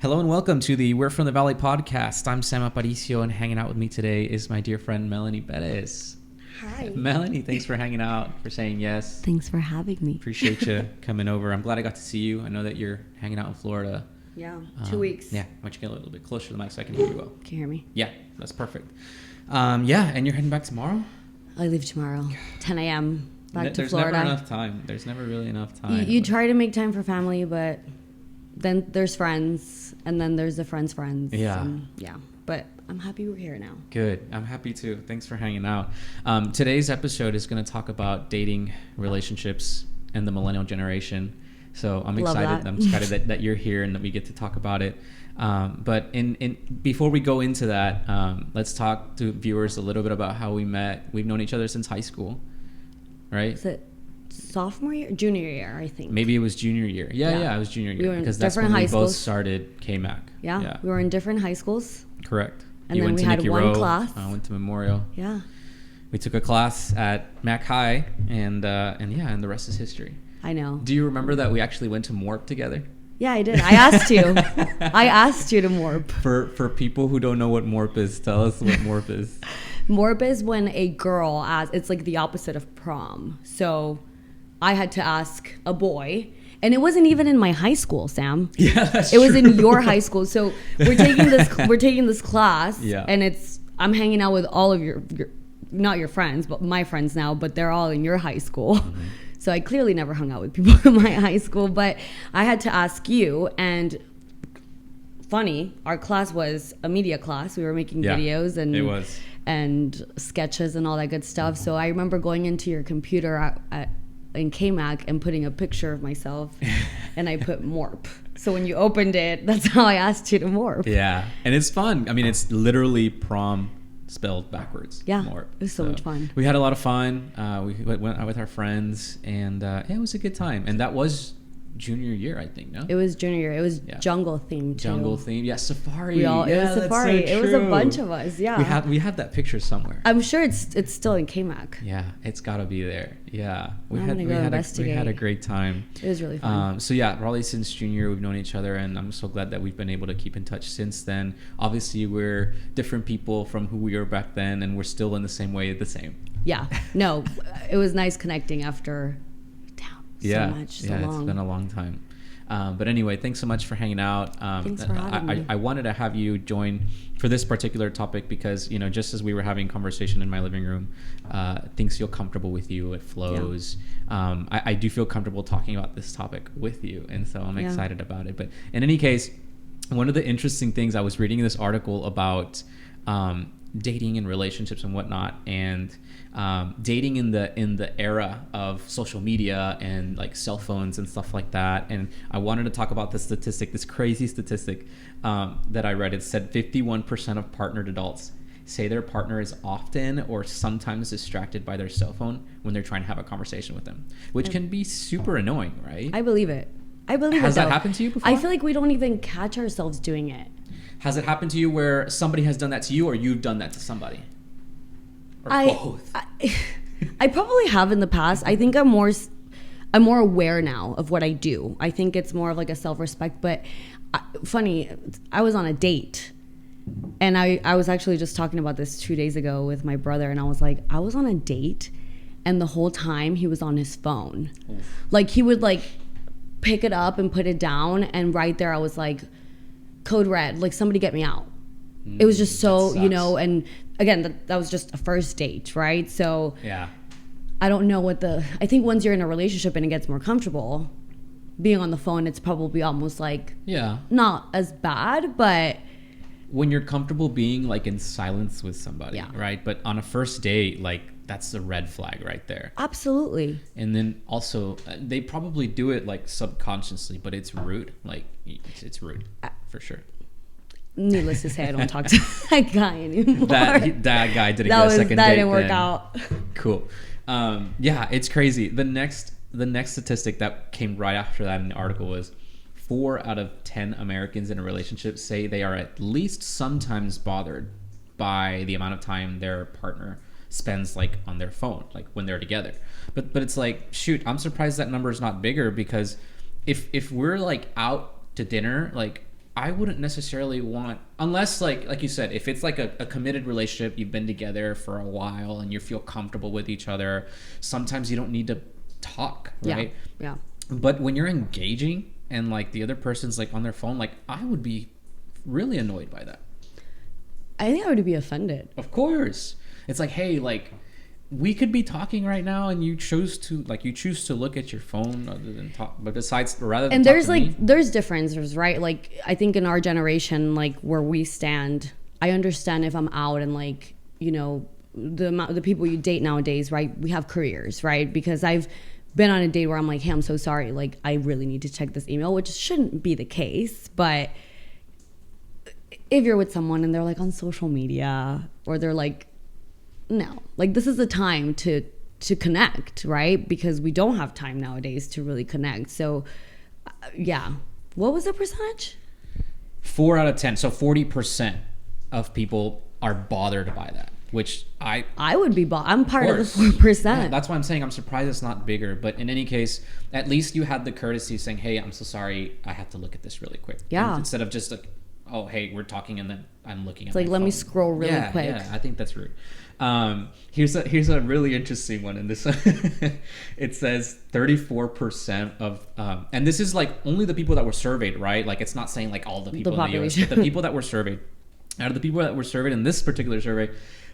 Hello and welcome to the We're From the Valley podcast. I'm Sam Aparicio, and hanging out with me today is my dear friend Melanie Perez. Hi. Melanie, thanks for hanging out, for saying yes. Thanks for having me. Appreciate you coming over. I'm glad I got to see you. I know that you're hanging out in Florida. Yeah, 2 weeks. Yeah, why don't you get a little bit closer to the mic so I can hear you well. Can you hear me? Yeah, that's perfect. Yeah, and you're heading back tomorrow? I leave tomorrow, 10 a.m. back to There's Florida. There's never enough time. There's never really enough time. You try to make time for family, but then there's friends, and then there's the friends' friends. Yeah. Yeah, but I'm happy we're here now. Good. I'm happy too. Thanks for hanging out. Today's episode is going to talk about dating, relationships, and the millennial generation. So I'm excited. I'm excited that you're here and that we get to talk about it. But before we go into that, let's talk to viewers a little bit about how we met. We've known each other since high school, right? Is it sophomore year? Junior year, I think. Maybe it was junior year. Yeah, it was junior year. We were in because that's when different we high both schools. started KMAC. Yeah, we were in different high schools. Correct. And You then went we to had Nicky one Rowe, class. I went to Memorial. Yeah, We took a class at Mac High, and the rest is history. I know. Do you remember that we actually went to Morp together? Yeah, I did. I asked you. I asked you to Morp. For people who don't know what Morp is, tell us what Morp is. Morp is when a girl it's like the opposite of prom. So I had to ask a boy, and it wasn't even in my high school, Sam. Yeah, that's It was true. in your high school. So we're taking this class, Yeah. and I'm hanging out with all of your not your friends, but my friends now, but they're all in your high school. Mm-hmm. So I clearly never hung out with people in my high school, but I had to ask you. And funny, our class was a media class. We were making videos and it was. and sketches and all that good stuff. So I remember going into your computer in KMAC and putting a picture of myself, and I put Morp. So when you opened it, that's how I asked you to Morp. Yeah, and it's fun. I mean, it's literally prom spelled backwards. Yeah, Morp. it was so much fun. We had a lot of fun. We went out with our friends, and it was a good time. And that was junior year, I think. No, It was junior year. It was jungle themed too. jungle theme. Yeah, safari. It was that's safari. so It was a true. bunch of us. Yeah. We have that picture somewhere. I'm sure it's still in KMAC. Yeah, it's got to be there. Yeah, we I'm had gonna go investigate. a great time. It was really fun. So yeah, probably since junior year we've known each other, and I'm so glad that we've been able to keep in touch since then. Obviously, we're different people from who we were back then, and we're still in the same way the same. Yeah. No, it was nice connecting after so long. It's been a long time. But anyway, thanks so much for hanging out. Thanks for having me. I wanted to have you join for this particular topic because, just as we were having conversation in my living room, things feel comfortable with you. It flows. Yeah. I do feel comfortable talking about this topic with you. And so I'm excited about it. But in any case, one of the interesting things, I was reading this article about dating and relationships and whatnot, and dating in the era of social media and like cell phones and stuff like that. And I wanted to talk about this crazy statistic that I read. It said 51% of partnered adults say their partner is often or sometimes distracted by their cell phone when they're trying to have a conversation with them, which can be super annoying, right? I believe it. Has that happened to you before? I feel like we don't even catch ourselves doing it. Has it happened to you where somebody has done that to you, or you've done that to somebody? Or both? I probably have in the past. I think I'm more aware now of what I do. I think it's more of like a self-respect. But funny, I was on a date, and I was actually just talking about this 2 days ago with my brother, and I was like, I was on a date, and the whole time he was on his phone. Oof. Like he would like pick it up and put it down, and right there I was like, code red, like somebody get me out. It was just so, and again, that was just a first date, right? So yeah, I don't know I think once you're in a relationship and it gets more comfortable, being on the phone, it's probably almost like not as bad, but when you're comfortable being like in silence with somebody, right? But on a first date, like that's a red flag right there. Absolutely. And then also they probably do it like subconsciously, but it's rude. Like it's rude for sure. Needless to say, I don't talk to that guy anymore. That guy didn't get a second date. That didn't work out. Cool. Yeah, it's crazy. The next statistic that came right after that in the article was 4 out of 10 Americans in a relationship say they are at least sometimes bothered by the amount of time their partner spends like on their phone, like when they're together. But it's like, shoot, I'm surprised that number is not bigger, because if we're like out to dinner, like I wouldn't necessarily want, unless like you said, if it's like a committed relationship, you've been together for a while and you feel comfortable with each other, sometimes you don't need to talk, right? Yeah. But when you're engaging and like the other person's like on their phone, like I would be really annoyed by that. I think I would be offended. Of course. It's like, hey, like we could be talking right now and you choose to look at your phone rather than talk, but besides rather than and talk there's to like me, there's differences, right? Like I think in our generation, like where we stand, I understand if I'm out and like, you know, the people you date nowadays, right? We have careers, right? Because I've been on a date where I'm like, hey, I'm so sorry, like I really need to check this email, which shouldn't be the case. But if you're with someone and they're like on social media, or they're like, no, like this is the time to connect, right? Because we don't have time nowadays to really connect. So yeah, what was the percentage? 4 out of 10, so 40% of people are bothered by that, which I would be I'm part of the 4%. Yeah, that's why I'm saying I'm surprised it's not bigger. But in any case, at least you had the courtesy saying, hey, I'm so sorry, I have to look at this really quick. Yeah. And instead of just like, oh, hey, we're talking and then I'm looking at it's like, let me scroll really quick. Yeah, I think that's rude. Here's a really interesting one, and this it says 34% of and this is like only the people that were surveyed, right? Like it's not saying like all the people in the US, but the people that were surveyed. Out of the people that were surveyed in this particular survey,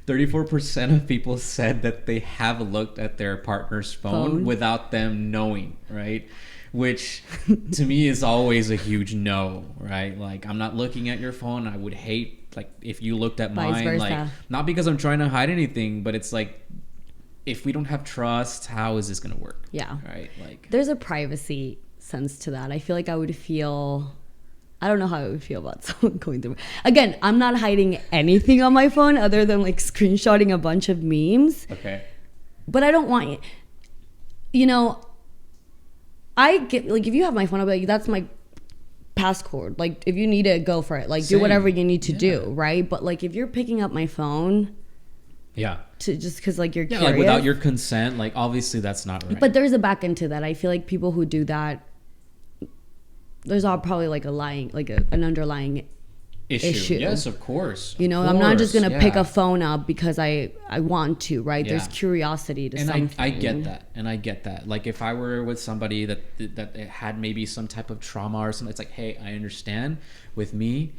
34% of people said that they have looked at their partner's phone without them knowing, right? Which to me is always a huge no, right? Like I'm not looking at your phone. I would hate like if you looked at mine, like not because I'm trying to hide anything, but it's like if we don't have trust, how is this going to work? Yeah. Right? Like there's a privacy sense to that. I feel like I don't know how I would feel about someone going through. Again, I'm not hiding anything on my phone other than like screenshotting a bunch of memes. Okay. But I don't want it. You know, I get like if you have my phone, I'll be like, that's my passcode. Like if you need it, go for it. Like do whatever you need to do, right? But like if you're picking up my phone, to just because like you're curious, like without your consent, like obviously that's not right. But there's a back end to that. I feel like people who do that, there's all probably like an underlying issue. Yes, of course. You know, I'm not just gonna pick a phone up because I want to, right? There's curiosity to something. I get that. Like if I were with somebody that had maybe some type of trauma or something, it's like, hey, I understand. With me,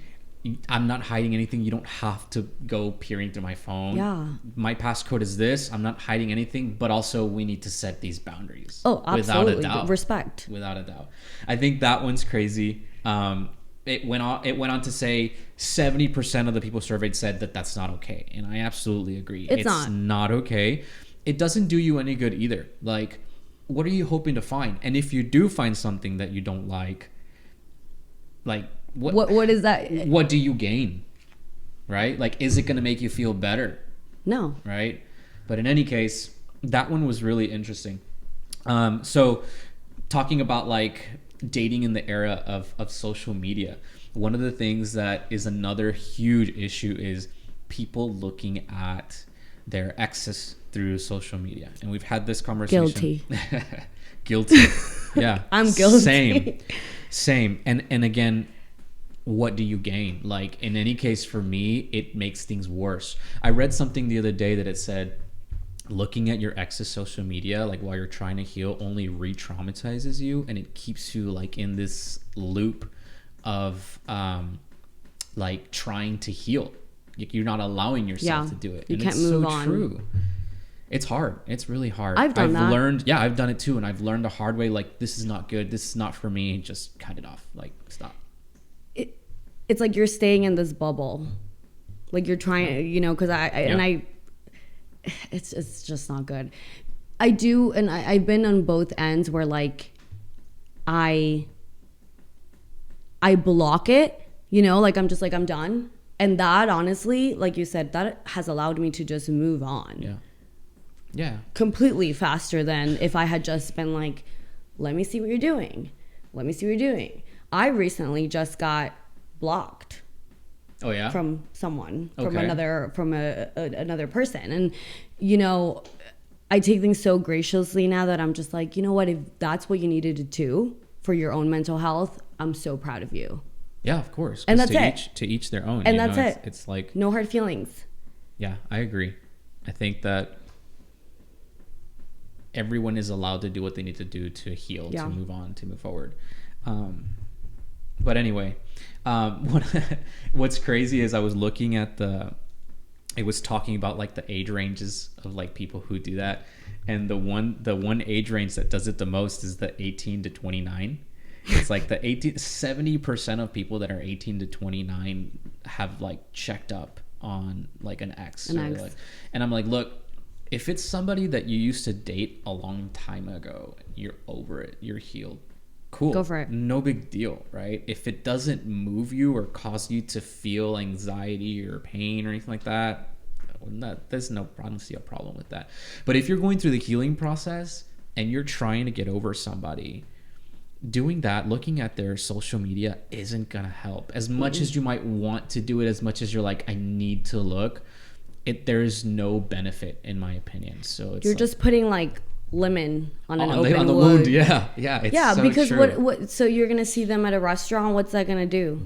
I'm not hiding anything. You don't have to go peering through my phone. Yeah. My passcode is this. I'm not hiding anything, but also we need to set these boundaries. Oh, absolutely. Without a doubt. Respect. Without a doubt. I think that one's crazy. It went on to say 70% of the people surveyed said that that's not okay, and I absolutely agree. It's not okay. It doesn't do you any good either. Like, what are you hoping to find? And if you do find something that you don't like what is that? What do you gain? Right? Like, is it going to make you feel better? No. Right? But in any case, that one was really interesting. So talking about like dating in the era of social media, one of the things that is another huge issue is people looking at their exes through social media. And we've had this conversation. Guilty. Yeah. I'm guilty. Same. And again, what do you gain? Like in any case, for me, it makes things worse. I read something the other day that it said looking at your ex's social media like while you're trying to heal only re-traumatizes you, and it keeps you like in this loop of like trying to heal. You're not allowing yourself to do it. You can't move on. It's so true. It's hard. It's really hard. I've learned. Yeah, I've done it too, and I've learned the hard way. Like, this is not good. This is not for me. Just cut it off. Like, stop. It's like you're staying in this bubble. Like you're trying, you know, because it's just not good. I do, and I've been on both ends where like I block it, you know, like I'm just like, I'm done. And that honestly, like you said, that has allowed me to just move on. Yeah. Completely faster than if I had just been like, let me see what you're doing. Let me see what you're doing. I recently just got blocked. Oh yeah. From someone, okay. from another person. And, you know, I take things so graciously now that I'm just like, you know what, if that's what you needed to do for your own mental health, I'm so proud of you. Yeah, of course. And that's to it. To each their own. And that's it. It's like, no hard feelings. yeah, I agree. I think that everyone is allowed to do what they need to do to heal, to move on, to move forward. But anyway, what's crazy is I was looking at it was talking about like the age ranges of like people who do that. And the one age range that does it the most is the 18 to 29. It's like the 70% of people that are 18 to 29 have like checked up on like an ex. Like, and I'm like, look, if it's somebody that you used to date a long time ago, you're over it, you're healed, cool, go for it, no big deal, right? If it doesn't move you or cause you to feel anxiety or pain or anything like that, there's no, I don't see a problem with that. But if you're going through the healing process and you're trying to get over somebody, doing that, looking at their social media isn't gonna help. As much as you might want to do it, as much as you're like, I need to look, there's no benefit in my opinion. So it's you're just putting like lemon on an open the wound. Yeah, it's so because true. what so you're gonna see them at a restaurant, what's that gonna do?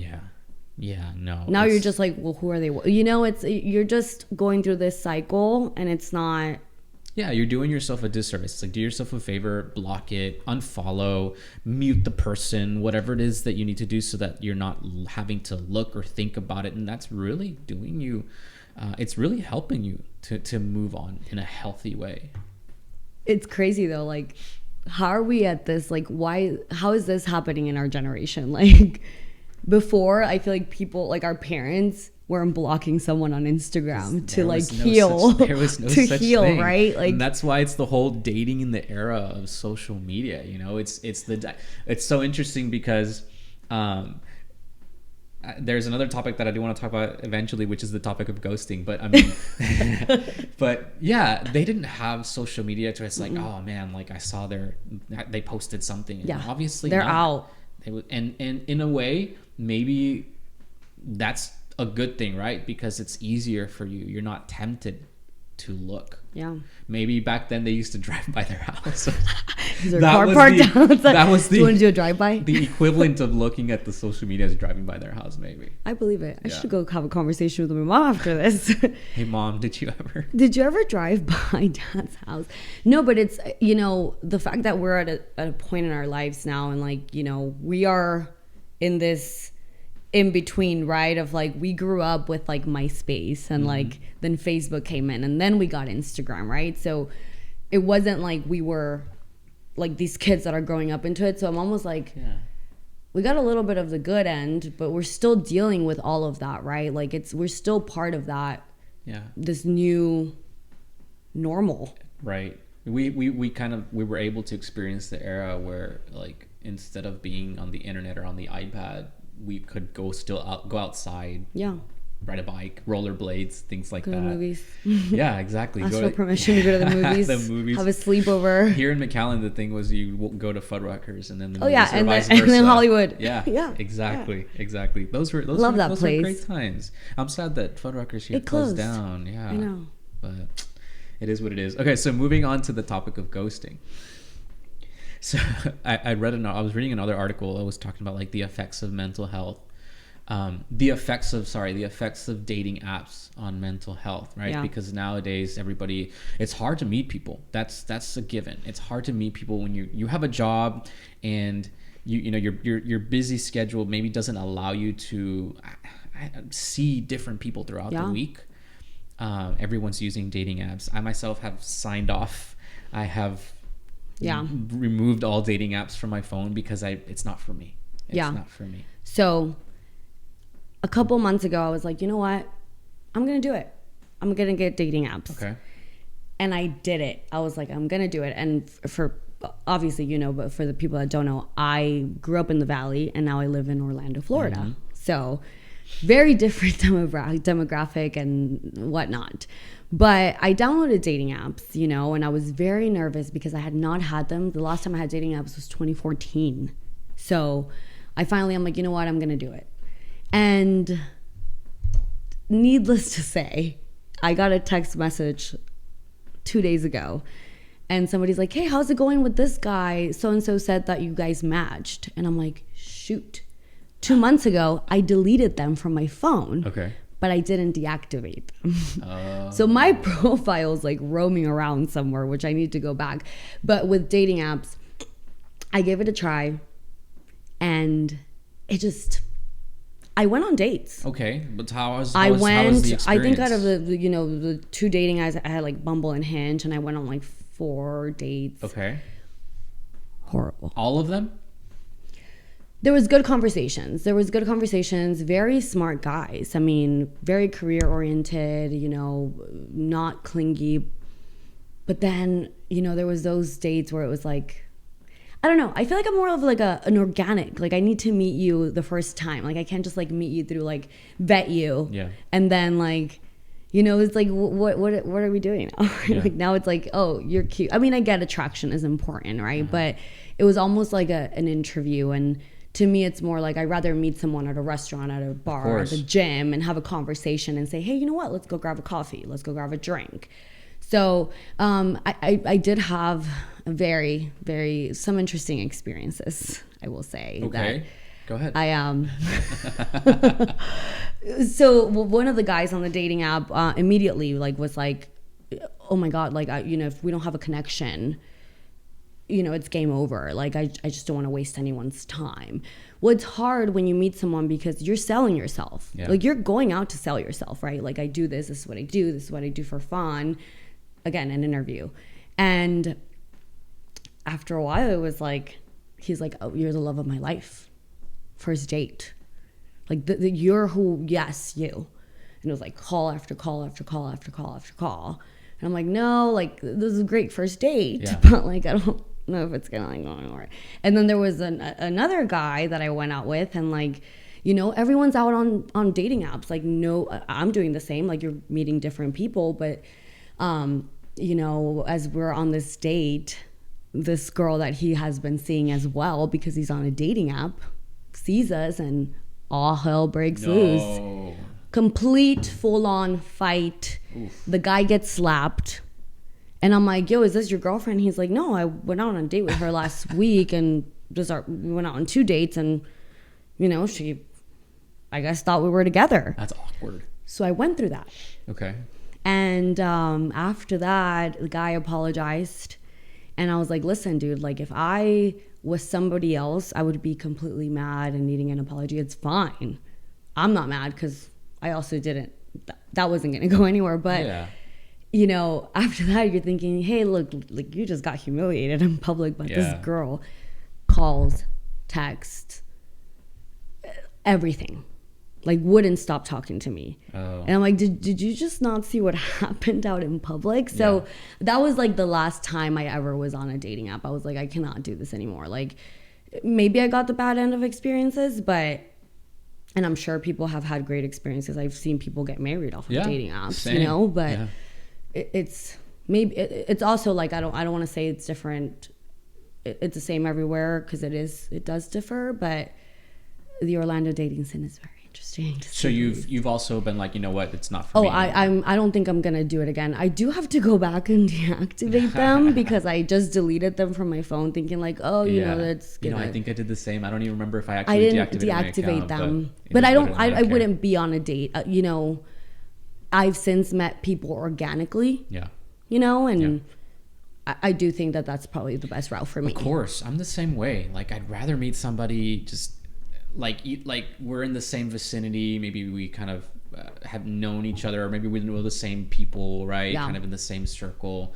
No, now you're just like, well, who are they? You know, it's, you're just going through this cycle, and it's not. Yeah, you're doing yourself a disservice. It's like, do yourself a favor, block it, unfollow, mute the person, whatever it is that you need to do so that you're not having to look or think about it. And that's really doing you, it's really helping you to move on in a healthy way. It's crazy though. Like, how are we at this? Like, how is this happening in our generation? Like, before, I feel like people, like our parents, weren't blocking someone on Instagram to like heal. There was no to such heal, thing. right? Like, and that's why it's the whole dating in the era of social media. You know, it's so interesting because there's another topic that I do want to talk about eventually, which is the topic of ghosting. But I mean, but yeah, they didn't have social media to, it's like, oh man, like I saw they posted something. And obviously they're out. And in a way, maybe that's a good thing, right? Because it's easier for you. You're not tempted to look. Yeah. Maybe back then they used to drive by their house. Is there a car parked outside? That was do you want to do a drive-by? The equivalent of looking at the social media as driving by their house, maybe. I believe it. I should go have a conversation with my mom after this. Hey mom, did you ever drive by dad's house? No, but it's, you know, the fact that we're at a point in our lives now, and like, you know, we are in this in between, right, of like, we grew up with like MySpace and like then Facebook came in and then we got Instagram, right? So it wasn't like we were like these kids that are growing up into it. So I'm almost like, we got a little bit of the good end, but we're still dealing with all of that, right? Like we're still part of that, this new normal, right? We were able to experience the era where, like, instead of being on the internet or on the iPad, we could go outside, ride a bike, rollerblades, things like go that. To movies. Yeah, exactly. Ask for permission to go to the movies. The movies. Have a sleepover. Here in McAllen, the thing was you go to Fuddruckers and then the movies, and vice then, versa. and then Hollywood. Yeah, exactly. Those were great times. I'm sad that Fuddruckers here closed down. Yeah, I know, but it is what it is. Okay, so moving on to the topic of ghosting. So I was reading another article that was talking about like the effects of mental health, the effects of dating apps on mental health, right? Yeah. Because nowadays it's hard to meet people. That's a given. It's hard to meet people when you have a job and you know your busy schedule maybe doesn't allow you to see different people throughout the week. Everyone's using dating apps. I myself have signed off. I have removed all dating apps from my phone because it's not for me. It's not for me. So a couple months ago, I was like, you know what? I'm going to do it. I'm going to get dating apps. Okay. And I did it. I was like, I'm going to do it. And for obviously, you know, but for the people that don't know, I grew up in the Valley and now I live in Orlando, Florida. Mm-hmm. So very different demographic and whatnot. But I downloaded dating apps, you know, and I was very nervous because I had not had them. The last time I had dating apps was 2014. So I'm like, you know what? I'm going to do it. And needless to say, I got a text message 2 days ago. And somebody's like, hey, how's it going with this guy? So-and-so said that you guys matched. And I'm like, shoot. 2 months ago, I deleted them from my phone. Okay. But I didn't deactivate them. So my profile is like roaming around somewhere, which I need to go back. But with dating apps, I gave it a try, and I went on dates. Okay, but how was the experience? I think out of the 2 dating apps, I had like Bumble and Hinge, and I went on like 4 dates. Okay. Horrible. All of them? There was good conversations. Very smart guys. I mean, very career oriented, not clingy. But then, there was those dates where it was like, I don't know. I feel like I'm more of like an organic. Like, I need to meet you the first time. Like, I can't just like meet you through like vet you. Yeah. And then like, it's like, what are we doing now? Yeah. Like now it's like, oh, you're cute. I mean, I get attraction is important, right? But it was almost like an interview, and to me, it's more like I'd rather meet someone at a restaurant, at a bar, at the gym, and have a conversation and say, hey, you know what? Let's go grab a coffee. Let's go grab a drink. So I did have very, very some interesting experiences, I will say. Okay. Go ahead. So one of the guys on the dating app immediately was like, oh my God, like, if we don't have a connection, it's game over. Like, I just don't want to waste anyone's time. Well, it's hard when you meet someone because you're selling yourself. Yeah. Like, you're going out to sell yourself, right? Like, I do this. This is what I do. This is what I do for fun. Again, an interview. And after a while, it was like, he's like, oh, you're the love of my life. First date. Like, you're who, yes, you. And it was like call after call after call after call after call. And I'm like, no, like, this is a great first date. Yeah. But like, I don't know if it's gonna like go anywhere. And then there was another guy that I went out with, and like, everyone's out on dating apps. Like, no, I'm doing the same. Like, you're meeting different people, but as we're on this date, this girl that he has been seeing as well, because he's on a dating app, sees us, and all hell breaks loose. Complete full-on fight. Oof. The guy gets slapped. And I'm like, yo, is this your girlfriend? He's like, no, I went out on a date with her last week, and we went out on 2 dates, and, she, I guess, thought we were together. That's awkward. So I went through that. Okay. And after that, the guy apologized. And I was like, listen, dude, like, if I was somebody else, I would be completely mad and needing an apology. It's fine. I'm not mad because I also didn't. That wasn't going to go anywhere. But, after that, you're thinking, hey, look, like, you just got humiliated in public by this girl. Calls, texts, everything. Like, wouldn't stop talking to me. Oh. And I'm like, did you just not see what happened out in public? So that was like the last time I ever was on a dating app. I was like, I cannot do this anymore. Like, maybe I got the bad end of experiences, and I'm sure people have had great experiences. I've seen people get married off of dating apps, same. But it's also like, I don't want to say it's different. It's the same everywhere, because it does differ, but the Orlando dating scene is very interesting. So you've also been like, you know what, it's not for me. I don't think I'm gonna do it again. I do have to go back and deactivate them because I just deleted them from my phone, thinking like, oh, that's I think I did the same. I don't even remember if I actually deactivate them. But I wouldn't be on a date. I've since met people organically. Yeah. I do think that that's probably the best route for me. Of course, I'm the same way. Like, I'd rather meet somebody just like we're in the same vicinity. Maybe we kind of have known each other, or maybe we know the same people, right? Yeah. Kind of in the same circle.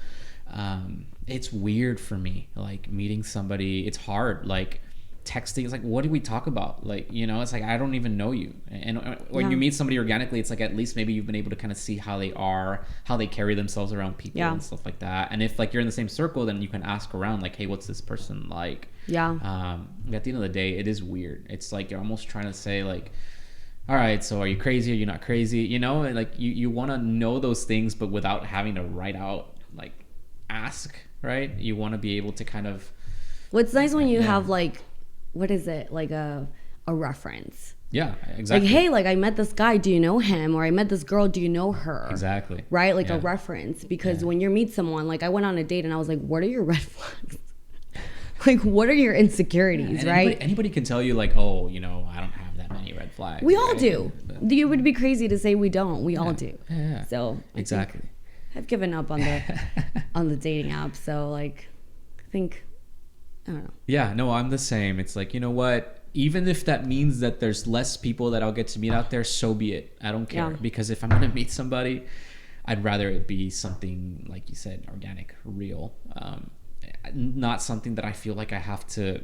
It's weird for me, like, meeting somebody. It's hard, like, texting. It's like, what do we talk about? Like, it's like, I don't even know you. And when you meet somebody organically, it's like, at least maybe you've been able to kind of see how they are, how they carry themselves around people and stuff like that. And if like you're in the same circle, then you can ask around, like, hey, what's this person like? Yeah. At the end of the day, it is weird. It's like you're almost trying to say, like, all right, so are you crazy? Are you not crazy? Like, you want to know those things, but without having to write out, like, ask, right? You want to be able to kind of. What's nice when you have, like, what is it, like a reference? Yeah, exactly. Like, hey, like, I met this guy, do you know him? Or I met this girl, do you know her? Exactly. Right? Like a reference. Because when you meet someone, like, I went on a date and I was like, what are your red flags? Like, what are your insecurities, right? Anybody can tell you, like, oh, I don't have that flags. We all right? do. But, You would be crazy to say we don't. We all do. Yeah. So Exactly. I've given up on the dating app. So like, I think, I don't know. Yeah, no, I'm the same. It's like, you know what? Even if that means that there's less people that I'll get to meet out there, so be it. I don't care. Yeah. Because if I'm going to meet somebody, I'd rather it be something, like you said, organic, real. Not something that I feel like I have to...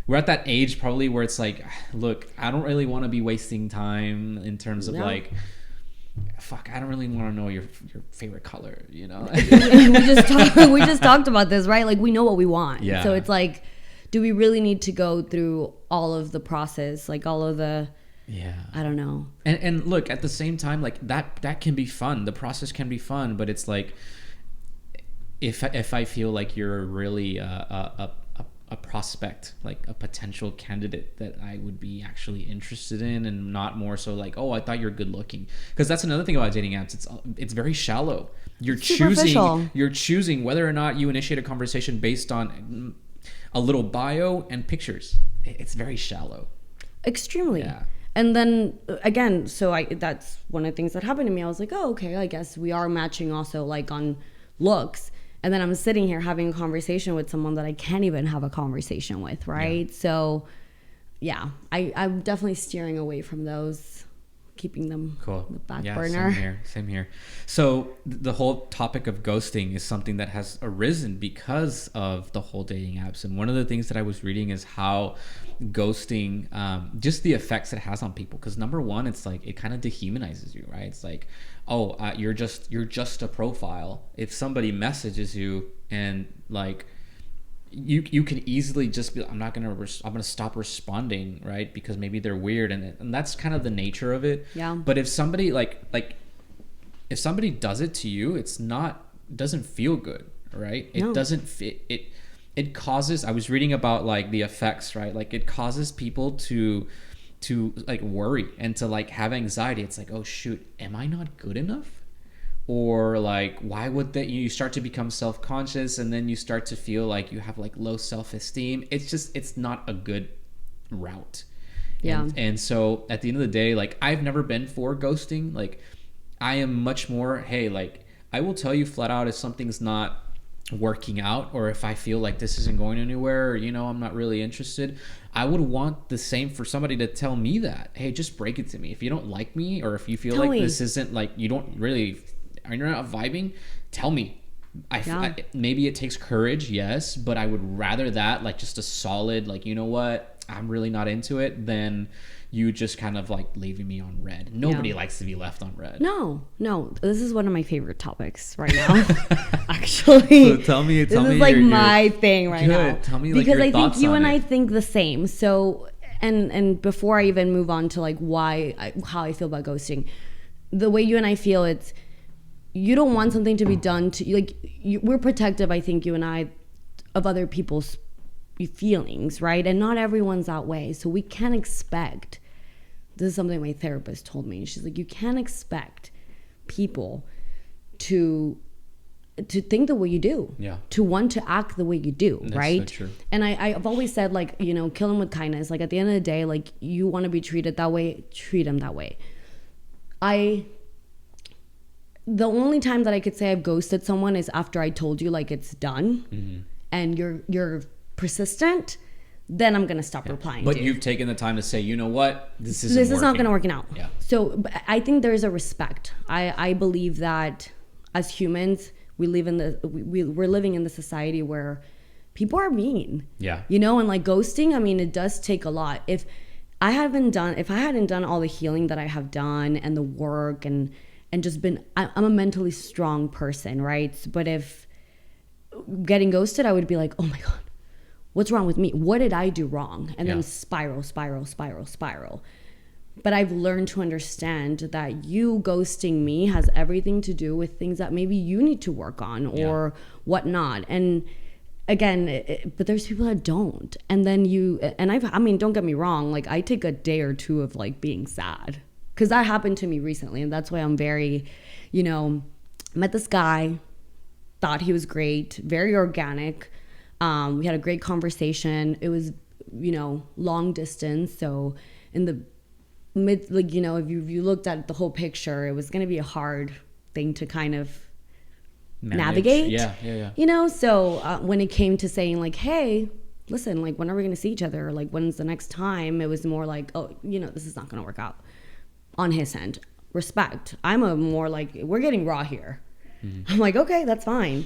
We're at that age probably where it's like, look, I don't really want to be wasting time in terms of like... Fuck, I don't really want to know your favorite color, you know? we just talked about this, right? Like, we know what we want. Yeah. So it's like, do we really need to go through all of the process, like all of the... Yeah. I don't know. And look, at the same time, like that can be fun. The process can be fun, but it's like, if I feel like you're really a prospect, like a potential candidate that I would be actually interested in, and not more so like, oh, I thought you're good looking. Because that's another thing about dating apps. It's very shallow. You're choosing whether or not you initiate a conversation based on a little bio and pictures. It's very shallow. Extremely. Yeah. And then again, that's one of the things that happened to me. I was like, oh, okay, I guess we are matching also like on looks. And then I'm sitting here having a conversation with someone that I can't even have a conversation with, right? Yeah. So, yeah, I'm definitely steering away from those, keeping them cool. on the back burner. Same here. So the whole topic of ghosting is something that has arisen because of the whole dating apps. And one of the things that I was reading is how ghosting, just the effects it has on people. Because number one, it's like it kind of dehumanizes you, right? It's like, oh, you're just a profile. If somebody messages you and like you can easily just be, I'm gonna stop responding, right? Because maybe they're weird, and that's kind of the nature of it. Yeah. But if somebody if somebody does it to you, doesn't feel good, right? It doesn't fit it causes, I was reading about like the effects, right? Like it causes people to like worry and to like have anxiety. It's like, oh shoot, am I not good enough? Or like, why would that? You start to become self-conscious, and then you start to feel like you have like low self-esteem. It's not a good route. Yeah. And so at the end of the day, like, I've never been for ghosting. Like, I am much more, hey, like, I will tell you flat out if something's not working out, or if I feel like this isn't going anywhere, or, you know, I'm not really interested. I would want the same for somebody to tell me that, hey, just break it to me. If you don't like me, or if you feel like this isn't like, you don't really, are you not vibing, tell me. Maybe it takes courage, yes, but I would rather that, like, just a solid, like, you know what, I'm really not into it, than you just kind of like leaving me on red. Nobody likes to be left on red. No, this is one of my favorite topics right now. Actually, so tell me, this is like my thing right now. Tell me, because like, your I think you and it. I think the same. So, and before I even move on to like how I feel about ghosting, the way you and I feel, it's, you don't want something to be done to you. Like, we're protective, I think, you and I, of other people's feelings, right? And not everyone's that way. So we can't expect, this is something my therapist told me. She's like, you can't expect people to think the way you do, to want to act the way you do. That's right? So true. And I've always said, like, you know, kill them with kindness. Like, at the end of the day, like, you want to be treated that way, treat them that way. The only time that I could say I've ghosted someone is after I told you, like, it's done, and you're persistent, then I'm gonna stop replying. But you've taken the time to say, you know what, this is not gonna work out. Yeah. So I think there's a respect. I believe that as humans, we're living in the society where people are mean. Yeah. You know, and like ghosting, I mean, it does take a lot. If I hadn't done all the healing that I have done and the work and just been, I'm a mentally strong person, right? But if getting ghosted, I would be like, oh my God, what's wrong with me? What did I do wrong? And then spiral. But I've learned to understand that you ghosting me has everything to do with things that maybe you need to work on or whatnot. And again, but there's people that don't. And then I mean, don't get me wrong. Like, I take a day or two of like being sad, because that happened to me recently. And that's why I'm very, you know, met this guy, thought he was great, very organic. We had a great conversation. It was, you know, long distance. So in the mid, like, you know, if you looked at the whole picture, it was going to be a hard thing to kind of navigate. Yeah. You know, so when it came to saying like, hey, listen, like, when are we going to see each other? Or, like, when's the next time? It was more like, oh, you know, this is not going to work out on his end. Respect. I'm a more like, we're getting raw here. I'm like, okay, that's fine.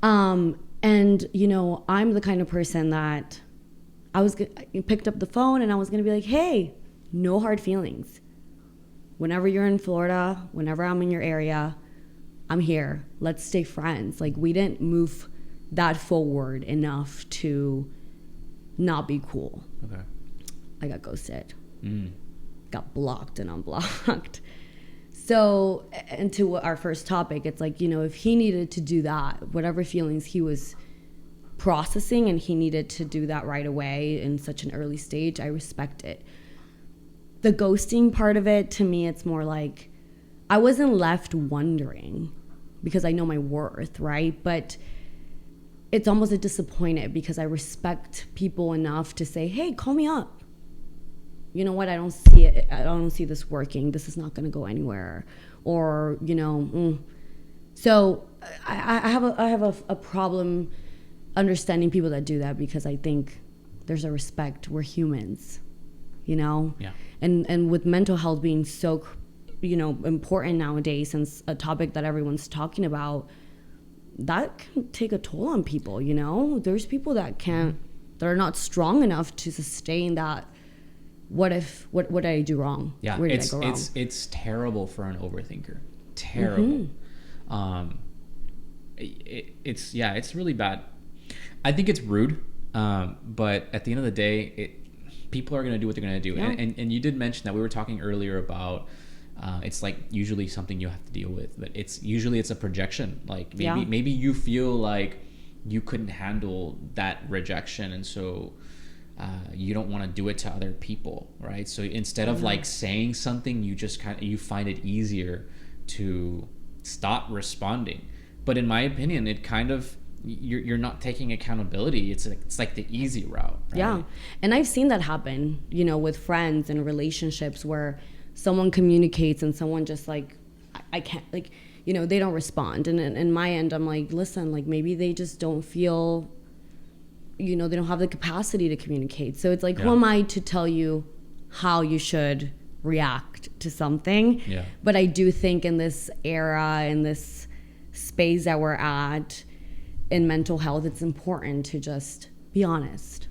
And, you know, I'm the kind of person that I picked up the phone and I was going to be like, hey, no hard feelings. Whenever you're in Florida, whenever I'm in your area, I'm here. Let's stay friends. Like, we didn't move that forward enough to not be cool. Okay. I got ghosted. Got blocked and unblocked. So, and to our first topic, it's like, you know, if he needed to do that, whatever feelings he was processing, and he needed to do that right away in such an early stage, I respect it. The ghosting part of it, to me, it's more like I wasn't left wondering because I know my worth, right? But it's almost a disappointed because I respect people enough to say, hey, call me up. You know what? I don't see it. I don't see this working. This is not going to go anywhere. Or, you know, So I have a problem understanding people that do that, because I think there's a respect. We're humans, you know? Yeah. And with mental health being so, you know, important nowadays, since a topic that everyone's talking about, that can take a toll on people, you know? There's people that that are not strong enough to sustain that. What did I do wrong? Yeah, where did I go wrong? It's terrible for an overthinker. Terrible. It's really bad. I think it's rude, but at the end of the day, people are going to do what they're going to do. Yeah. And you did mention that we were talking earlier about it's like usually something you have to deal with, but it's a projection. Like maybe you feel like you couldn't handle that rejection, and so you don't want to do it to other people, right? So instead of like saying something, you just you find it easier to stop responding. But in my opinion, it kind of, you're not taking accountability. It's like the easy route, right? Yeah. And I've seen that happen, you know, with friends and relationships where someone communicates and someone just like, I can't, like, you know, they don't respond. And in my end, I'm like, listen, like, maybe they just don't feel, you know, they don't have the capacity to communicate. So it's like, who am I to tell you how you should react to something? Yeah. But I do think in this era, in this space that we're at in mental health, it's important to just be honest.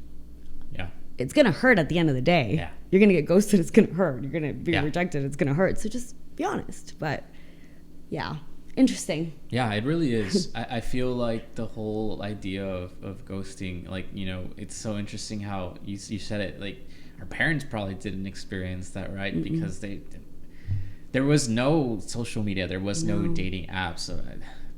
Yeah. It's going to hurt at the end of the day. Yeah. You're going to get ghosted. It's going to hurt. You're going to be rejected. It's going to hurt. So just be honest. But yeah, interesting. Yeah, it really is. I feel like the whole idea of ghosting, like, you know, it's so interesting how you said it. Like, our parents probably didn't experience that, right? Mm-mm. Because there was no social media. There was no dating apps.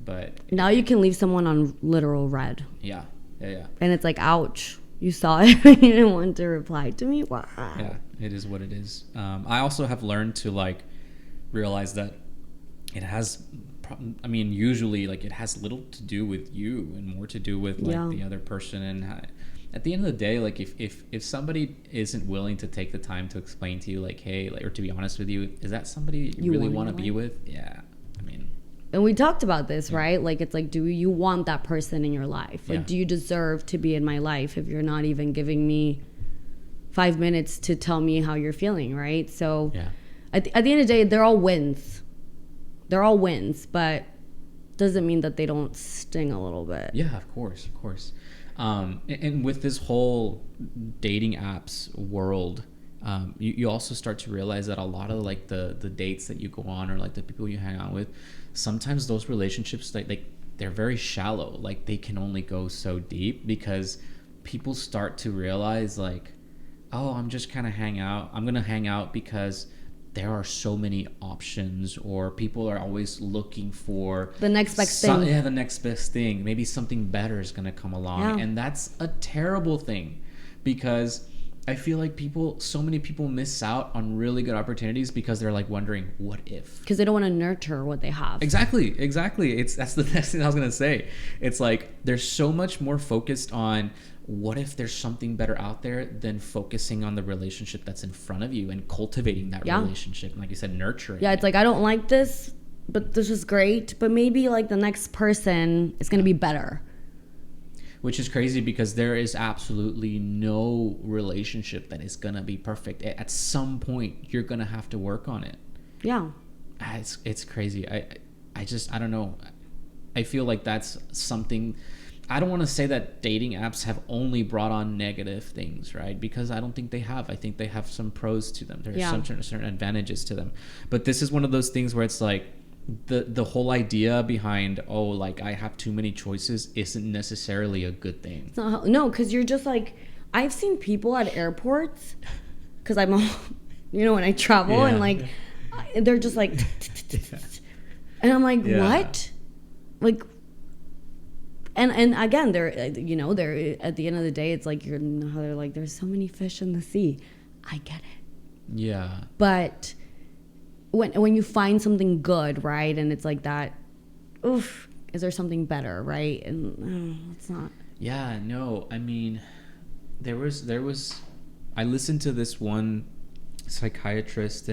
But now you can leave someone on literal red. Yeah. And it's like, ouch. You saw it and you didn't want to reply to me? Wow. Yeah, it is what it is. I also have learned to, like, realize that it has, I mean, usually, like, it has little to do with you and more to do with, like, the other person. And at the end of the day, like, if somebody isn't willing to take the time to explain to you, like, hey, like, or to be honest with you, is that somebody you really want to be with? Yeah, I mean. And we talked about this, right? Like, it's like, do you want that person in your life? Like, do you deserve to be in my life if you're not even giving me 5 minutes to tell me how you're feeling, right? So at the end of the day, they're all wins. They're all wins, but doesn't mean that they don't sting a little bit. Yeah, of course. And with this whole dating apps world, you also start to realize that a lot of, like, the dates that you go on, or, like, the people you hang out with, sometimes those relationships, like they're very shallow. Like, they can only go so deep because people start to realize, like, oh, I'm just kind of I'm gonna hang out because there are so many options, or people are always looking for the next best thing. Yeah, the next best thing. Maybe something better is going to come along. And that's a terrible thing, because I feel like so many people miss out on really good opportunities because they're like wondering, what if? Because they don't want to nurture what they have. Exactly. That's the next thing I was gonna say. It's like they're so much more focused on what if there's something better out there than focusing on the relationship that's in front of you and cultivating that relationship. And like you said, nurturing. Yeah, it's like, I don't like this, but this is great. But maybe like the next person is gonna be better. Which is crazy because there is absolutely no relationship that is going to be perfect. At some point, you're going to have to work on it. Yeah. It's crazy. I don't know. I feel like that's something. I don't want to say that dating apps have only brought on negative things, right? Because I don't think they have. I think they have some pros to them. There's some certain advantages to them. But this is one of those things where it's like, the whole idea behind, oh, like I have too many choices isn't necessarily a good thing. No, because you're just like, I've seen people at airports, because I'm, when I travel and like, they're just like, and I'm like, what? Like, and again, they're at the end of the day, it's like, they're like, there's so many fish in the sea. I get it. Yeah. But when you find something good, right, and it's like that, oof, is there something better, right? And it's not. Yeah, no, I mean, there was I listened to this one psychologist,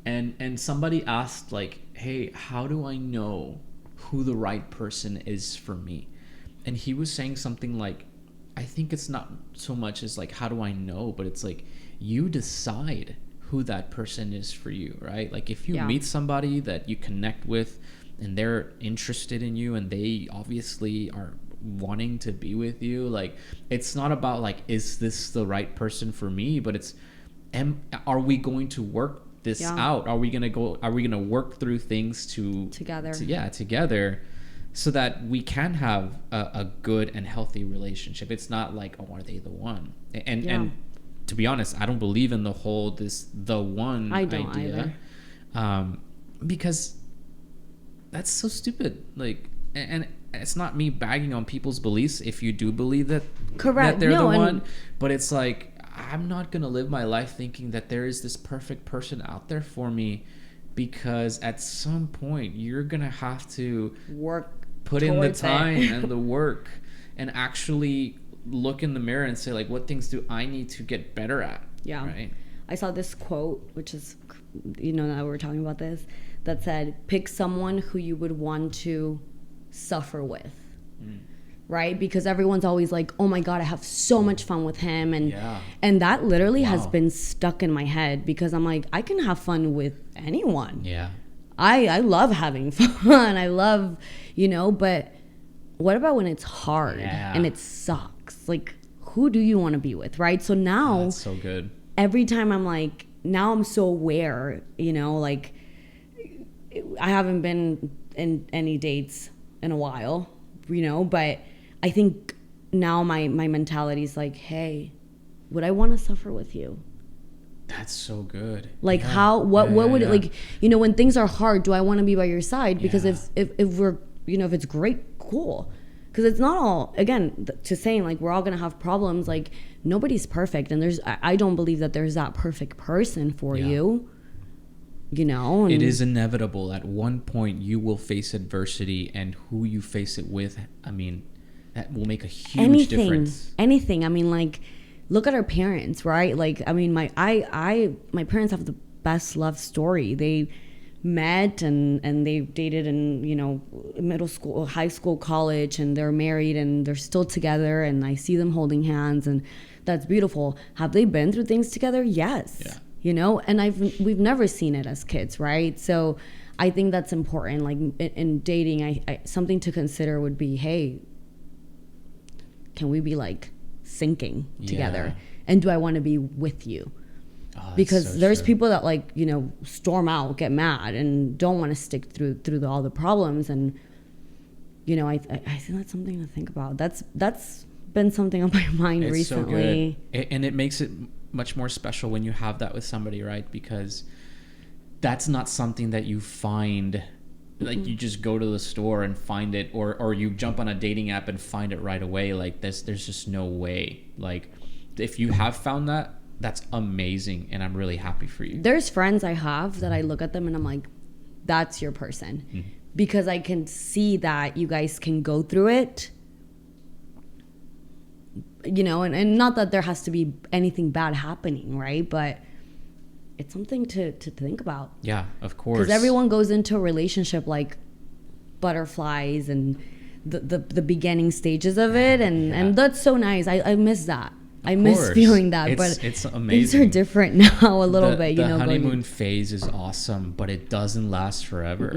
and somebody asked like, hey, how do I know who the right person is for me? And he was saying something like, I think it's not so much as like, how do I know, but it's like, you decide who that person is for you, right? Like if you meet somebody that you connect with and they're interested in you and they obviously are wanting to be with you, like it's not about like, is this the right person for me, but it's, are we going to work this out? Are we going to work through things together so that we can have a good and healthy relationship? It's not like, oh, are they the one? And to be honest, I don't believe in the whole the one idea. Because that's so stupid. Like, and it's not me bagging on people's beliefs if you do believe that that they're the one, but it's like, I'm not gonna live my life thinking that there is this perfect person out there for me, because at some point you're gonna have to put in the time and the work and actually look in the mirror and say, like, what things do I need to get better at? Yeah. Right. I saw this quote, which is, that we were talking about this, that said, pick someone who you would want to suffer with. Right? Because everyone's always like, oh my God, I have so much fun with him. And that literally has been stuck in my head, because I'm like, I can have fun with anyone. Yeah. I love having fun. I love, but what about when it's hard and it sucks? Like, who do you want to be with, right? So now, that's so good. Every time I'm like, now I'm so aware, like I haven't been in any dates in a while, but I think now my mentality is like, hey, would I want to suffer with you? That's so good. Like what would it, like, when things are hard, do I want to be by your side? Because if we're, if it's great, cool. Because it's not all, again, to saying like we're all going to have problems, like nobody's perfect. And I don't believe that there's that perfect person for you, And it is inevitable. At one point you will face adversity, and who you face it with, I mean, that will make a huge difference. Anything. I mean, like, look at our parents, right? Like, I mean, my parents have the best love story. They met and they dated in, middle school, high school, college, and they're married and they're still together, and I see them holding hands, and that's beautiful. Have they been through things together? Yes. Yeah. And we've never seen it as kids, right? So I think that's important. Like in dating, I something to consider would be, hey, can we be like syncing together? And do I want to be with you? Oh, because so there's people that like, storm out, get mad, and don't want to stick through all the problems. And, I think that's something to think about. That's been something on my mind recently. So good. And it makes it much more special when you have that with somebody, right? Because that's not something that you find like you just go to the store and find it, or you jump on a dating app and find it right away. Like there's just no way. Like if you have found that, that's amazing, and I'm really happy for you. There's friends I have that I look at them and I'm like, that's your person. Mm-hmm. Because I can see that you guys can go through it, you know, and not that there has to be anything bad happening, right? But it's something to think about. Yeah, of course. Because everyone goes into a relationship like butterflies and the beginning stages of it. And that's so nice. I miss that. I miss feeling that. But it's amazing. Things are different now a little bit. You know, the honeymoon phase is awesome, but it doesn't last forever.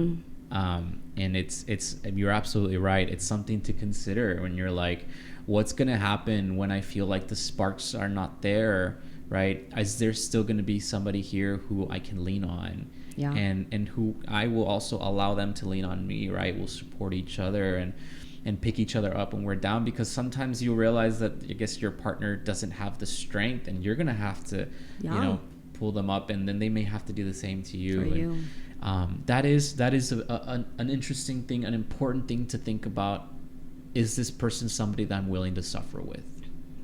And it's you're absolutely right. It's something to consider when you're like, what's going to happen when I feel like the sparks are not there? Right? Is there still going to be somebody here who I can lean on? Yeah. And who I will also allow them to lean on me, right? We'll support each other and pick each other up when we're down, because sometimes you realize that I guess your partner doesn't have the strength, and you're going to have to, you know, pull them up, and then they may have to do the same to you. For you. That is an interesting thing, an important thing to think about. Is this person somebody that I'm willing to suffer with?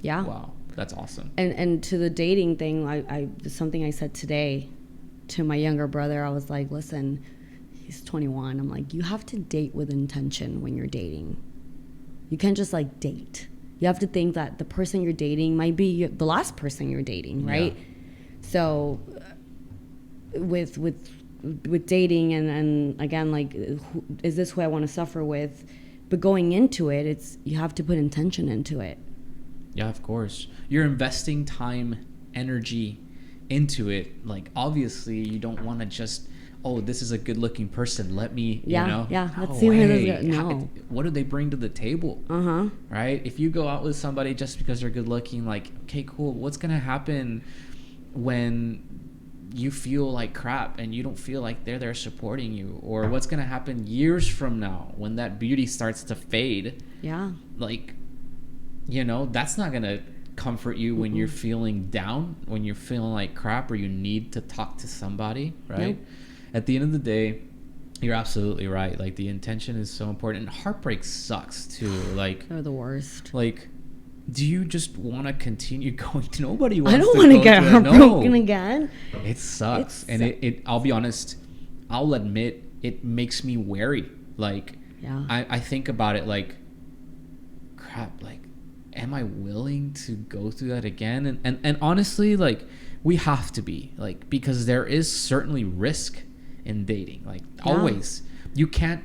Yeah. Wow. That's awesome. And to the dating thing, I something I said today to my younger brother. I was like, listen, he's 21. I'm like, you have to date with intention when you're dating. You can't just like date. You have to think that the person you're dating might be the last person you're dating, right? Yeah. So with dating and again, like, is this who I want to suffer with? But going into it, you have to put intention into it. Yeah, of course. You're investing time, energy into it. Like, obviously, you don't want to just, oh, this is a good-looking person. Let me, you know. Yeah, let's see where this goes. No. What do they bring to the table? Right? If you go out with somebody just because they're good-looking, like, okay, cool. What's going to happen when you feel like crap and you don't feel like they're there supporting you? Or what's going to happen years from now when that beauty starts to fade? Yeah. Like, you know, that's not going to comfort you when you're feeling down, when you're feeling like crap, or you need to talk to somebody, right? Nope. At the end of the day, you're absolutely right. Like, the intention is so important. And heartbreak sucks too. Like, they're the worst. Like, do you just want to continue going? Nobody wants to. I don't want to get heartbroken again. It sucks. And it I'll be honest, I'll admit, it makes me wary. Like, yeah. I think about it like, crap, like, am I willing to go through that again? And honestly, like, we have to be, like, because there is certainly risk in dating. Like, always. You can't,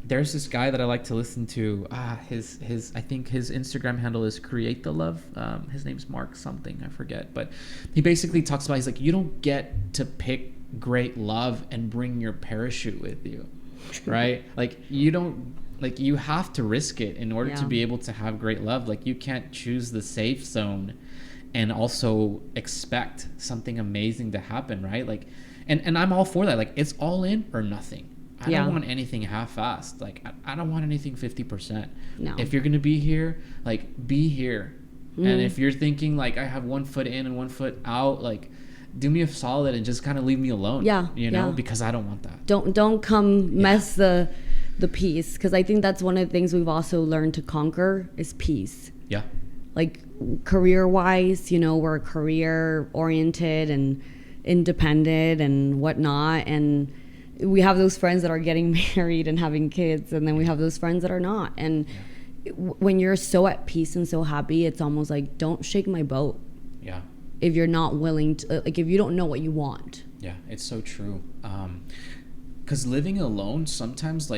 there's this guy that I like to listen to. His I think his Instagram handle is Create the Love. His name's Mark something, I forget. But he basically talks about, he's like, you don't get to pick great love and bring your parachute with you, right? Like, you don't, like, you have to risk it in order to be able to have great love. Like, you can't choose the safe zone and also expect something amazing to happen, right? Like, and I'm all for that. Like, it's all in or nothing. I don't want anything half-assed. Like, I don't want anything 50%. No. If you're going to be here, like, be here. And if you're thinking, like, I have 1 foot in and 1 foot out, like, do me a solid and just kind of leave me alone. Yeah. You know, because I don't want that. Don't come mess the peace. Because I think that's one of the things we've also learned to conquer is peace. Yeah. Like, career-wise, you know, we're career-oriented and independent and whatnot. And we have those friends that are getting married and having kids, and then we have those friends that are not. And when you're so at peace and so happy, it's almost like, don't shake my boat. Yeah. If you're not willing to, like, if you don't know what you want. Yeah, it's so true. 'Cause living alone, sometimes,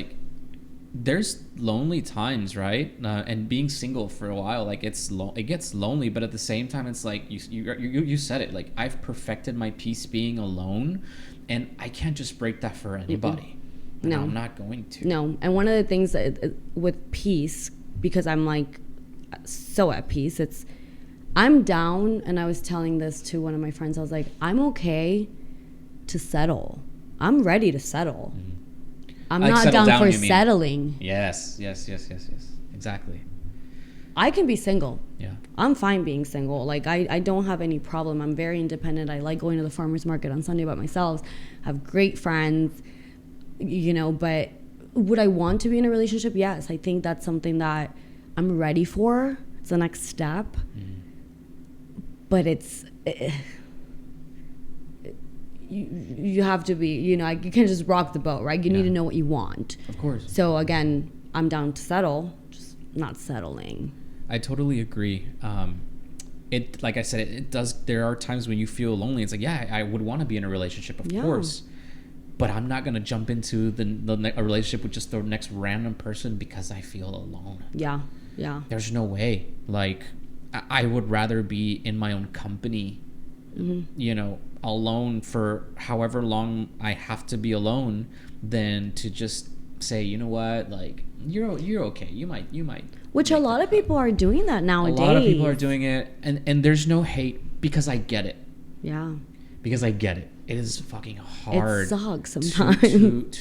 there's lonely times, right? And being single for a while, like, it gets lonely, but at the same time, it's like you said it. Like, I've perfected my peace being alone, and I can't just break that for anybody. No, I'm not going to. No, and one of the things that, with peace, because I'm like so at peace, I'm down, and I was telling this to one of my friends. I was like, I'm okay to settle. I'm ready to settle. Mm-hmm. I'm not down for settling. Yes. Exactly. I can be single. Yeah. I'm fine being single. Like, I don't have any problem. I'm very independent. I like going to the farmer's market on Sunday by myself. I have great friends. you know, but would I want to be in a relationship? Yes. I think that's something that I'm ready for. It's the next step. But it's you have to be, you know, you can't just rock the boat, right? You need to know what you want. Of course. So again, I'm down to settle, just not settling. I totally agree. It, like I said, it does. There are times when you feel lonely. It's like, yeah, I would want to be in a relationship, of course, but I'm not gonna jump into a relationship with just the next random person because I feel alone. Yeah, yeah. There's no way. Like, I would rather be in my own company, you know, alone for however long I have to be alone, than to just say, you know what, like, you're okay. You might. Which a lot of people are doing that nowadays. A lot of people are doing it, and there's no hate, because I get it. Yeah. Because I get it. It is fucking hard. It sucks sometimes.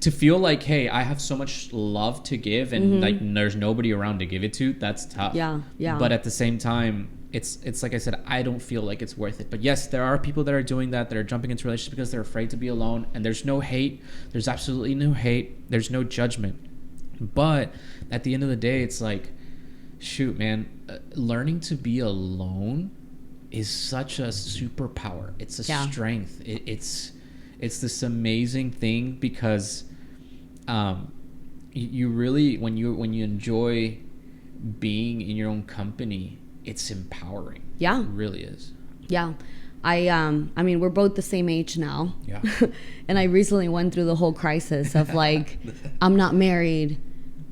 To feel like, hey, I have so much love to give, and like there's nobody around to give it to. That's tough. Yeah, yeah. But at the same time, it's like I said, I don't feel like it's worth it. But yes, there are people that are doing that are jumping into relationships because they're afraid to be alone. And there's no hate. There's absolutely no hate. There's no judgment. But at the end of the day, it's like, shoot, man, learning to be alone is such a superpower. It's a strength. It's this amazing thing, because you really, when you enjoy being in your own company, it's empowering. Yeah. It really is. Yeah. I mean, we're both the same age now. Yeah. And I recently went through the whole crisis of like, I'm not married,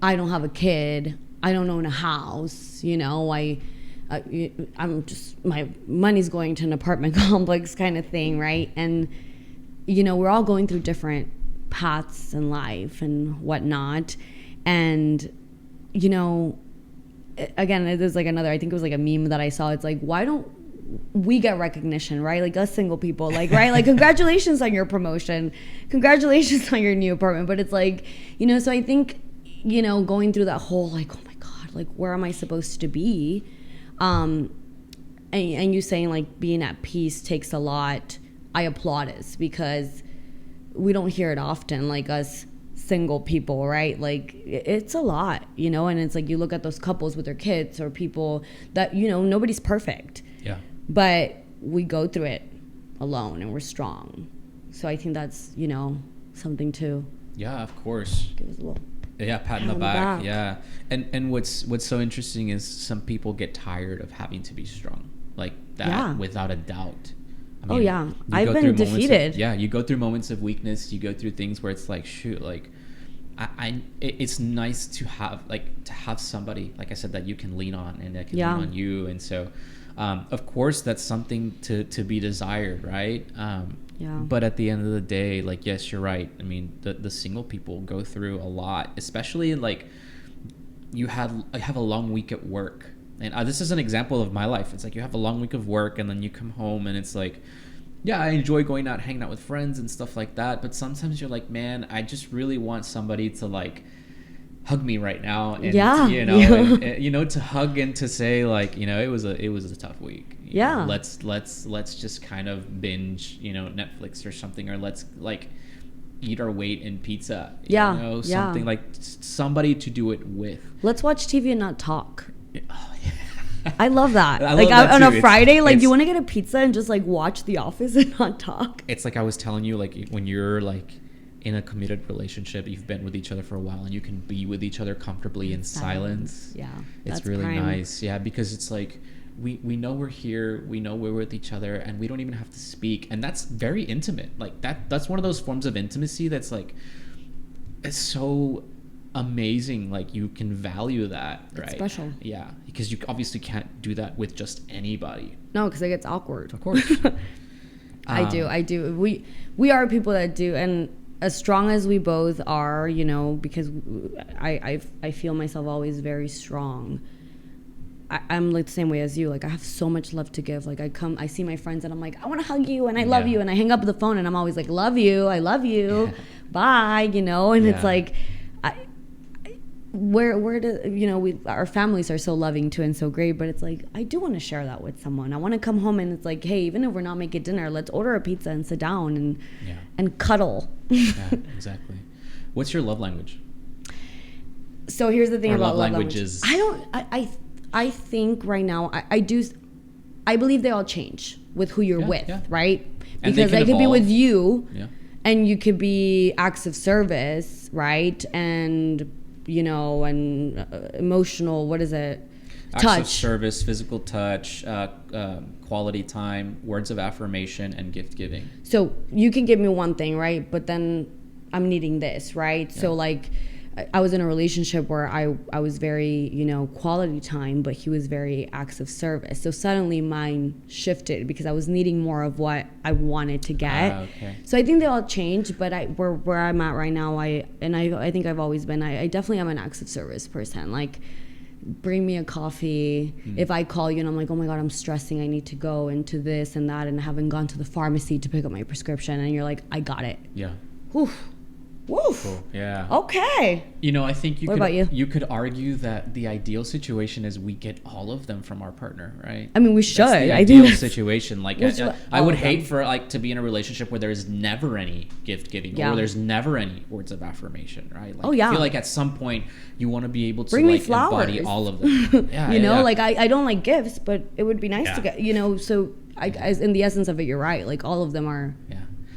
I don't have a kid, I don't own a house, you know, I'm just, my money's going to an apartment complex kind of thing, right? And, you know, we're all going through different paths in life and whatnot. And, you know, again, there's like another, I think it was like a meme that I saw. It's like, why don't we get recognition, right? Like us single people, like, right? Like, congratulations on your promotion. Congratulations on your new apartment. But it's like, you know, so I think, you know, going through that whole, like, oh my God, like, where am I supposed to be? And you saying like being at peace takes a lot. I applaud us, because we don't hear it often, like us single people, right? Like, it's a lot, you know. And it's like, you look at those couples with their kids, or people that, you know, nobody's perfect. Yeah. But we go through it alone, and we're strong. So I think that's, you know, something to. Yeah, of course. Give us a little. Yeah, pat on the back. Yeah. And what's so interesting is some people get tired of having to be strong, like that, without a doubt. I mean, I've been defeated. You go through moments of weakness. You go through things where it's like, shoot, like, it's nice to have somebody, like I said, that you can lean on, and that can lean on you. And so, of course, that's something to be desired, right? But at the end of the day, like, yes, you're right. I mean, the single people go through a lot, especially like I have a long week at work. And this is an example of my life. It's like, you have a long week of work, and then you come home, and it's like, yeah, I enjoy going out, hanging out with friends and stuff like that. But sometimes you're like, man, I just really want somebody to like hug me right now, and you know, and, you know, to hug and to say like, you know, it was a tough week. You know, let's just kind of binge, you know, Netflix or something, or let's like eat our weight in pizza. You know, something like somebody to do it with. Let's watch TV and not talk. Oh, yeah. I love that. I like love that on too. A Friday, like, you want to get a pizza and just like watch The Office and not talk. It's like I was telling you, like, when you're like in a committed relationship, you've been with each other for a while, and you can be with each other comfortably in silence. Yeah, it's really nice. Yeah, because it's like we know we're here, we know we're with each other, and we don't even have to speak, and that's very intimate. Like that's one of those forms of intimacy that's like, it's so amazing. Like, you can value that, right? It's special. Yeah, because you obviously can't do that with just anybody. No, because it gets awkward. Of course. I do. We are people that do, and as strong as we both are, you know, because I feel myself always very strong. I'm like the same way as you. Like, I have so much love to give. Like, I see my friends, and I'm like, I want to hug you, and I love you, and I hang up the phone, and I'm always like, love you, I love you, bye, you know. And it's like, where do you know, we, our families are so loving too and so great, but it's like I do want to share that with someone. I want to come home and it's like, hey, even if we're not making dinner, let's order a pizza and sit down and cuddle. Yeah, exactly. What's your love language? So here's the thing about love languages. I think right now I believe they all change with who you're with, right? Because I could be with you, and you could be acts of service, right? And you know, and emotional, what is it? Acts of service, physical touch, quality time, words of affirmation, and gift giving. So you can give me one thing, right? But then I'm needing this, right? Yeah. So like I was in a relationship where I was very, you know, quality time, but he was very acts of service. So suddenly mine shifted because I was needing more of what I wanted to get. Okay. So I think they all changed, but where I'm at right now, I think I've always been, I definitely am an acts of service person. Like, bring me a coffee. If I call you and I'm like, oh my God, I'm stressing, I need to go into this and that, and I haven't gone to the pharmacy to pick up my prescription, and you're like, I got it. Yeah. Oof. Woof. Cool. Yeah. Okay. You know, I think what about you? You could argue that the ideal situation is we get all of them from our partner, right? I mean, we should. That's the ideal situation. Like, I would hate for like to be in a relationship where there's never any gift giving or there's never any words of affirmation, right? Like, I feel like at some point you want to be able to bring like me flowers. Embody all of them. You know, like I don't like gifts, but it would be nice to get. You know, so as in the essence of it, you're right. Like all of them are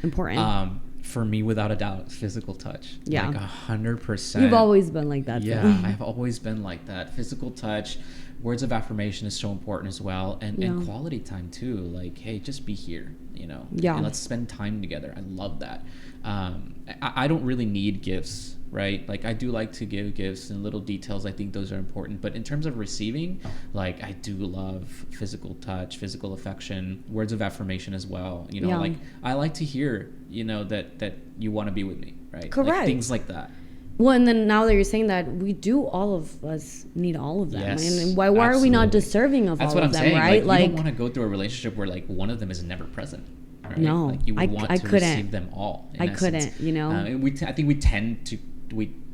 important. For me, without a doubt, physical touch. Yeah. Like 100%. You've always been like that. Yeah, I've always been like that. Physical touch, words of affirmation is so important as well. And quality time too. Like, hey, just be here, you know. Yeah. And let's spend time together. I love that. I don't really need gifts, right? Like, I do like to give gifts and little details. I think those are important. But in terms of receiving, like, I do love physical touch, physical affection, words of affirmation as well. You know, like, I like to hear, you know, that you want to be with me, right? Correct. Like, things like that. Well, and then now that you're saying that, we do, all of us need all of them. Yes, and why are we not deserving of all of them, saying. right? Like, you don't want to go through a relationship where, like, one of them is never present. Right? No, like, you would want to receive them all. I couldn't, you know. And I think we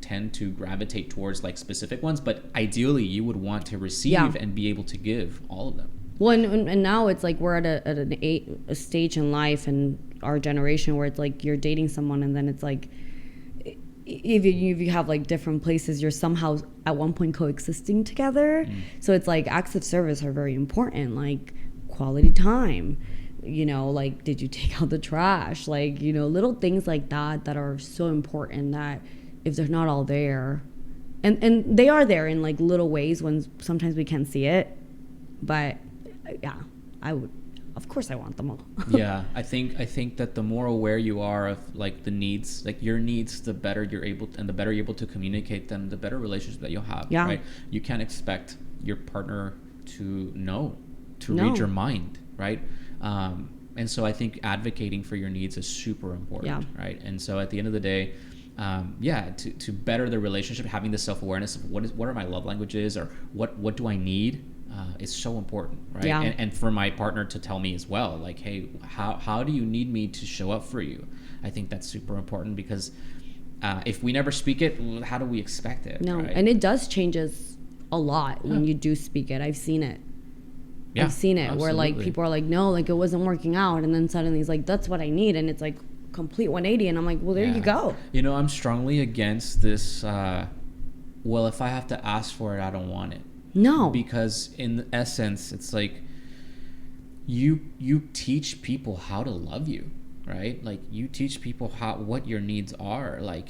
tend to gravitate towards like specific ones, but ideally you would want to receive and be able to give all of them. Well, and now it's like we're at a stage in life and our generation where it's like you're dating someone and then it's like if you have like different places, you're somehow at one point coexisting together. So it's like acts of service are very important, like quality time. You know, like, did you take out the trash? Like, you know, little things like that are so important that if they're not all there, and they are there in like little ways when sometimes we can't see it, but yeah, I would, of course I want them all. Yeah, I think that the more aware you are of like the needs, like your needs, the better you're able to, and the better you're able to communicate them, the better relationship that you'll have. Yeah. Right? You can't expect your partner to read your mind, right? And so I think advocating for your needs is super important, right? And so at the end of the day, to better the relationship, having the self-awareness of what are my love languages, or what do I need, is so important, right? Yeah. And for my partner to tell me as well, like, hey, how do you need me to show up for you? I think that's super important because if we never speak it, how do we expect it? No, right? and it does changes a lot when you do speak it. I've seen it. Yeah, I've seen it absolutely. Where like people are like, no, like it wasn't working out, and then suddenly he's like, that's what I need, and it's like complete 180, and I'm like, well, there you go. You know, I'm strongly against this. Well, if I have to ask for it, I don't want it. No, because in essence, it's like you teach people how to love you, right? Like you teach people what your needs are. Like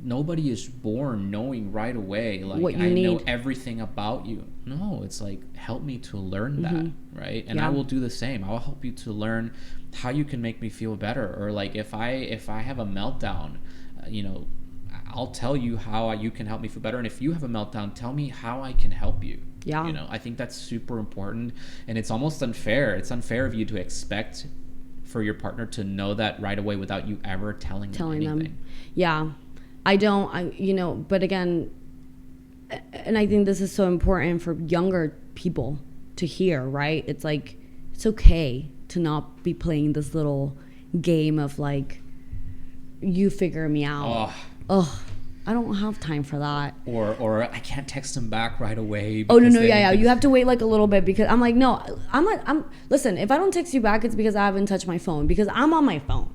nobody is born knowing right away, like what you need. Know everything about you. No, it's like, help me to learn that, right? And I will do the same. I will help you to learn how you can make me feel better. Or like if I have a meltdown, you know, I'll tell you how you can help me feel better. And if you have a meltdown, tell me how I can help you. Yeah. You know, I think that's super important. And it's almost unfair. It's unfair of you to expect for your partner to know that right away without you ever telling them anything. Yeah. But again, and I think this is so important for younger people to hear, right? It's like, it's okay to not be playing this little game of like, you figure me out. Oh, I don't have time for that. Or I can't text him back right away. Oh, no, yeah. You have to wait like a little bit because I'm like, no, listen, if I don't text you back, it's because I haven't touched my phone because I'm on my phone.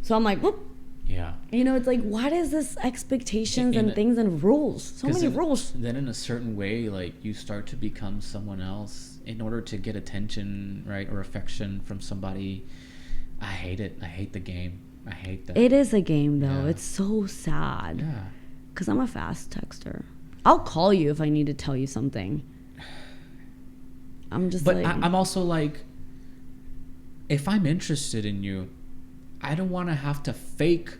So I'm like, whoop. Yeah. You know, it's like, what is this expectations and things and rules? So many rules. Then in a certain way, like you start to become someone else in order to get attention, right? Or affection from somebody. I hate it. I hate the game. I hate that. It is a game, though. Yeah. It's so sad. Yeah. Because I'm a fast texter. I'll call you if I need to tell you something. I'm just But I'm also like, if I'm interested in you, I don't want to have to fake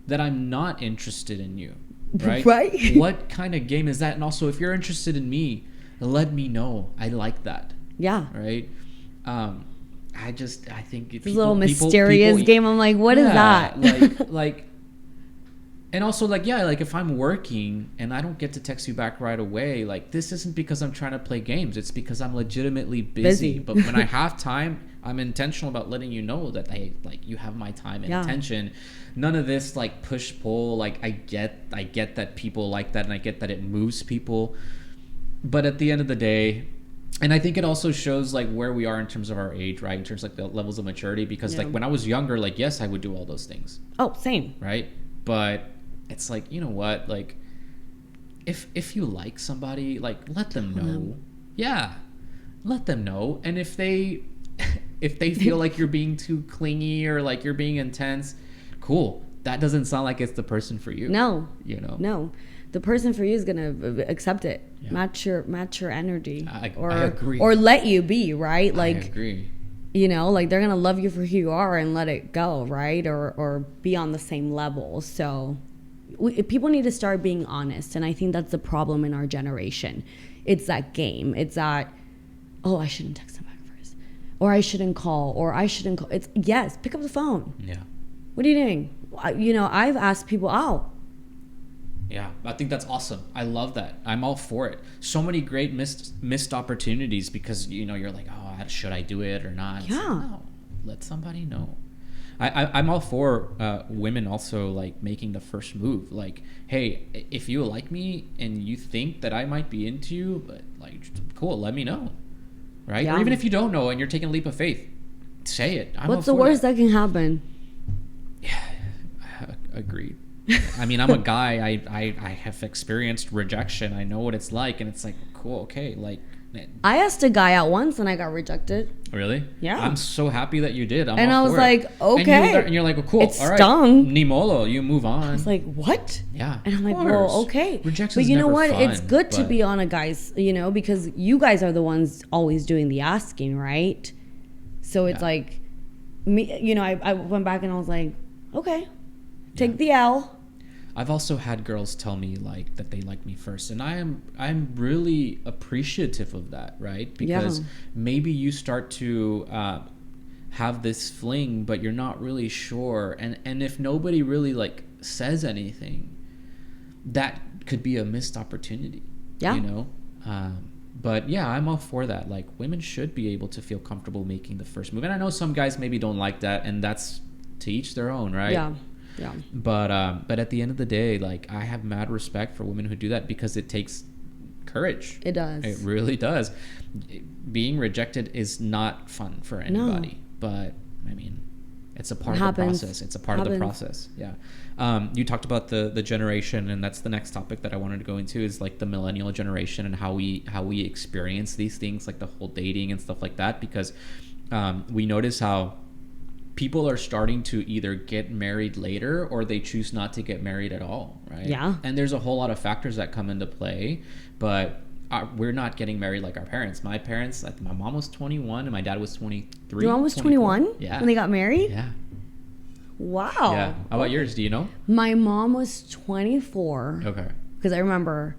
that I'm not interested in you. Right? Right? What kind of game is that? And also, if you're interested in me, let me know. I like that. Yeah. Right? I think this little mysterious game. I'm like, what is that? like, and also like, yeah, like if I'm working and I don't get to text you back right away, like this isn't because I'm trying to play games. It's because I'm legitimately busy. But when I have time, I'm intentional about letting you know that you have my time and attention. None of this like push pull. Like I get that people like that, and I get that it moves people. But at the end of the day, and I think it also shows like where we are in terms of our age, right? In terms of like the levels of maturity, because like when I was younger, like, yes, I would do all those things. Oh, same. Right. But it's like, you know what? Like if you like somebody, like let them know. Yeah. Let them know. And if they feel like you're being too clingy or like you're being intense, cool. That doesn't sound like it's the person for you. No. You know? No. The person for you is gonna accept it. Yeah. Match your energy. I agree. Or let you be, right? Like, I agree. You know, like they're gonna love you for who you are and let it go, right? Or be on the same level. So people need to start being honest, and I think that's the problem in our generation. It's that game. It's that, oh, I shouldn't text them back first, or I shouldn't call, or I shouldn't call. It's yes, pick up the phone. Yeah. What are you doing? You know, I've asked people out. Yeah, I think that's awesome. I love that. I'm all for it. So many great missed opportunities because, you know, you're like, oh, should I do it or not? Yeah. Like, no, let somebody know. I'm all for women also like making the first move. Like, hey, if you like me and you think that I might be into you, but like, cool, let me know, right? Yeah. Or even if you don't know and you're taking a leap of faith, say it. What's the worst that can happen? Yeah, agreed. I mean, I'm a guy. I have experienced rejection. I know what it's like, and it's like, cool, okay, like. I asked a guy out once and I got rejected. Really? Yeah. I'm so happy that you did. And I was like, okay. And you're like, well, cool. It all right. stung. Nimolo, you move on. I was like, what? Yeah. And I'm like, well, okay. Rejection's but you know never what? fun, it's good to be on a guy's, you know, because you guys are the ones always doing the asking, right? So it's like, me, you know, I went back and I was like, okay, take the L. I've also had girls tell me like that they like me first, and I'm really appreciative of that, right? Because maybe you start to have this fling, but you're not really sure, and if nobody really like says anything, that could be a missed opportunity. Yeah, you know. But yeah, I'm all for that. Like, women should be able to feel comfortable making the first move, and I know some guys maybe don't like that, and that's to each their own, right? Yeah. Yeah. But at the end of the day, like, I have mad respect for women who do that because it takes courage. It does. It really does. Being rejected is not fun for anybody. No. But I mean, it's a part of the process. It's a part of the process. Yeah. You talked about the generation, and that's the next topic that I wanted to go into is like the millennial generation and how we experience these things, like the whole dating and stuff like that, because we notice how people are starting to either get married later or they choose not to get married at all, right? Yeah. And there's a whole lot of factors that come into play, but we're not getting married like our parents. My parents, my mom was 21 and my dad was 23. Your mom was 21? Yeah. When they got married? Yeah. Wow. Yeah. How about yours? Do you know? My mom was 24. Okay. Because I remember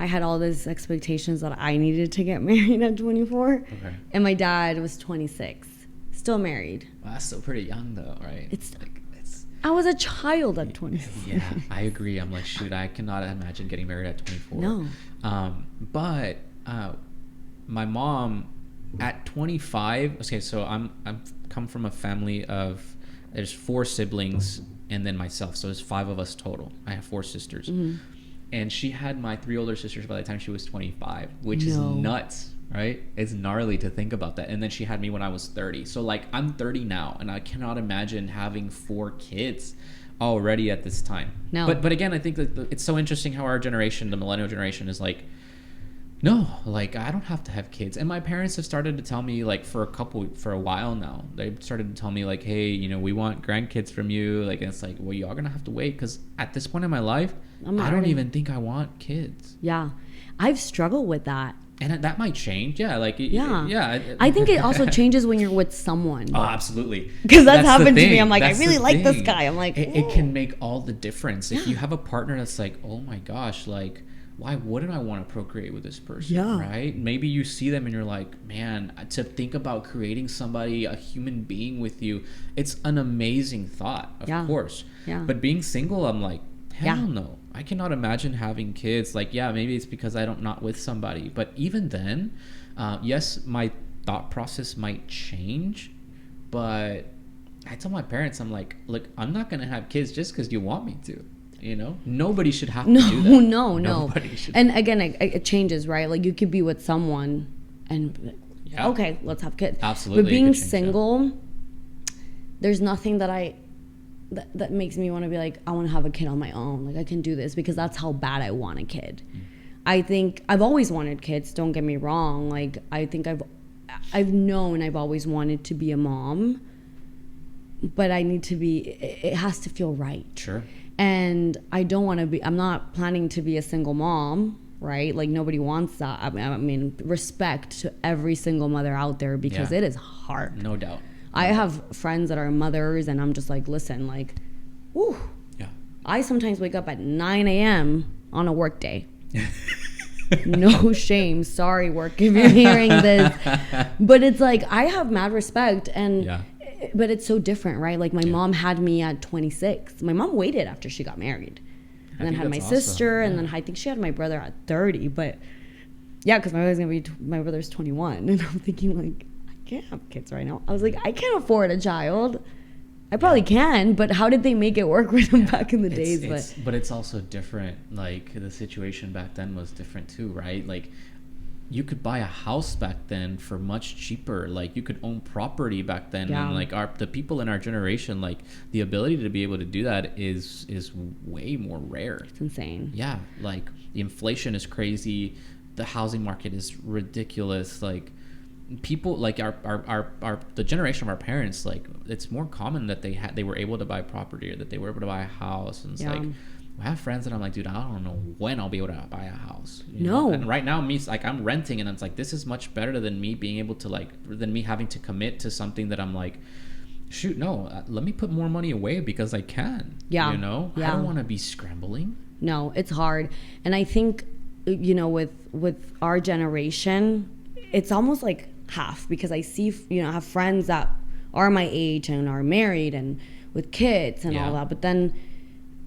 I had all these expectations that I needed to get married at 24. Okay. And my dad was 26. Still married. Well, that's still pretty young though, right? I was a child at 26. Yeah, I agree. I'm like, shoot, I cannot imagine getting married at 24. No. But my mom at 25. Okay, so I'm come from a family of there's 4 siblings, and then myself. So there's 5 of us total. I have 4 sisters. And she had my 3 older sisters by the time she was 25, which is nuts, right? It's gnarly to think about that. And then she had me when I was 30. So like I'm 30 now, and I cannot imagine having 4 kids already at this time. No. But again, I think that it's so interesting how our generation, the millennial generation, is like, no, like I don't have to have kids. And my parents have started to tell me, like, for a while now, they've started to tell me like, hey, you know, we want grandkids from you. Like, and it's like, well, y'all gonna have to wait, because at this point in my life, I don't even think I want kids. Yeah, I've struggled with that. And that might change. Yeah, like, yeah. I think it also changes when you're with someone. Oh, absolutely. Because that's happened to me. I'm like, I really like this guy. I'm like, it can make all the difference. If you have a partner that's like, oh my gosh, like, why wouldn't I want to procreate with this person? Yeah. Right? Maybe you see them and you're like, man, to think about creating somebody, a human being with you, it's an amazing thought, of course. Yeah. But being single, I'm like, hell no. I cannot imagine having kids. Like, yeah, maybe it's because I'm not with somebody. But even then, yes, my thought process might change. But I tell my parents, I'm like, look, I'm not going to have kids just because you want me to. You know, nobody should have to do that. No. Nobody should. And again, it changes, right? Like, you could be with someone and, okay, let's have kids. Absolutely. But being single, there's nothing that makes me want to be like, I want to have a kid on my own. Like, I can do this, because that's how bad I want a kid. I think I've always wanted kids. Don't get me wrong. Like, I think I've known I've always wanted to be a mom, but it has to feel right. Sure. And I'm not planning to be a single mom, right? Like, nobody wants that. I mean, respect to every single mother out there, because it is hard. No doubt. I have friends that are mothers, and I'm just like, listen, like, whew. Yeah. I sometimes wake up at 9 a.m. on a work day. No shame. Sorry, work, if you're hearing this. But it's like, I have mad respect, but it's so different, right? Like, my mom had me at 26. My mom waited after she got married. And then had my sister, and then I think she had my brother at 30. But yeah, because my brother's 21. And I'm thinking, like, I can't have kids right now. I was like, I can't afford a child. I probably can, but how did they make it work with them back in the days? But it's also different. Like, the situation back then was different too, right? Like, you could buy a house back then for much cheaper. Like, you could own property back then. And like, the people in our generation, like, the ability to be able to do that is way more rare. It's insane. Yeah. Like, the inflation is crazy. The housing market is ridiculous. Like, people like the generation of our parents, like, it's more common that they were able to buy property, or that they were able to buy a house. And it's like, I have friends that I'm like, dude, I don't know when I'll be able to buy a house. You know? And right now, like, I'm renting, and it's like, this is much better than me being able to, than me having to commit to something that I'm like, shoot, no, let me put more money away because I can. Yeah. You know? Yeah. I don't want to be scrambling. No, it's hard. And I think, you know, with our generation, it's almost like half, because I see, you know, I have friends that are my age and are married and with kids and all that. But then,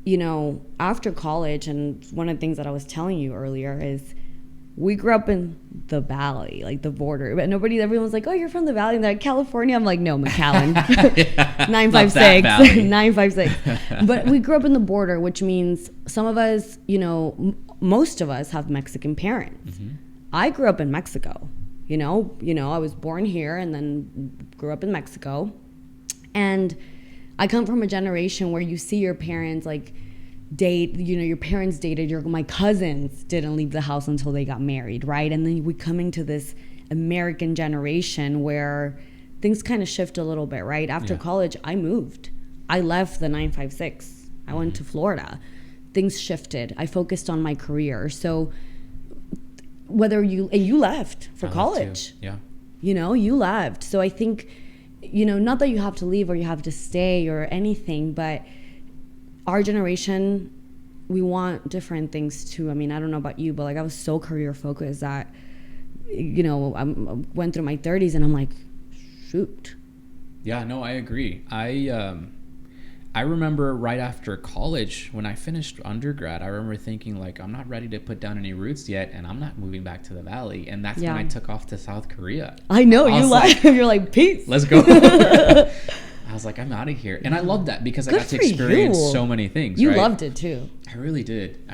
you know, after college, and one of the things that I was telling you earlier is, we grew up in the valley, like the border, but everyone's like, oh, you're from the valley, and they're like, California. I'm like, no, McAllen. 956 956. But we grew up in the border, which means some of us, you know, most of us have Mexican parents. I grew up in Mexico. You know, I was born here and then grew up in Mexico. And I come from a generation where you see your parents, like, date, you know, your parents dated, my cousins didn't leave the house until they got married, right? And then we come into this American generation where things kind of shift a little bit, right? After college, I moved. I left the 956. I went to Florida. Things shifted. I focused on my career. So whether you left for college, you know, you left. So I think, you know, not that you have to leave or you have to stay or anything, but our generation, we want different things too. I mean, I don't know about you, but like, I was so career focused that, you know, I went through my 30s and I'm like, shoot. Yeah, no, I agree. I remember right after college, when I finished undergrad, I remember thinking, like, I'm not ready to put down any roots yet, and I'm not moving back to the valley. And that's when I took off to South Korea. I know, you're like, peace. Let's go. I was like, I'm out of here. And I love that because I Good got to for experience you. so many things. You right? loved it too. I really did.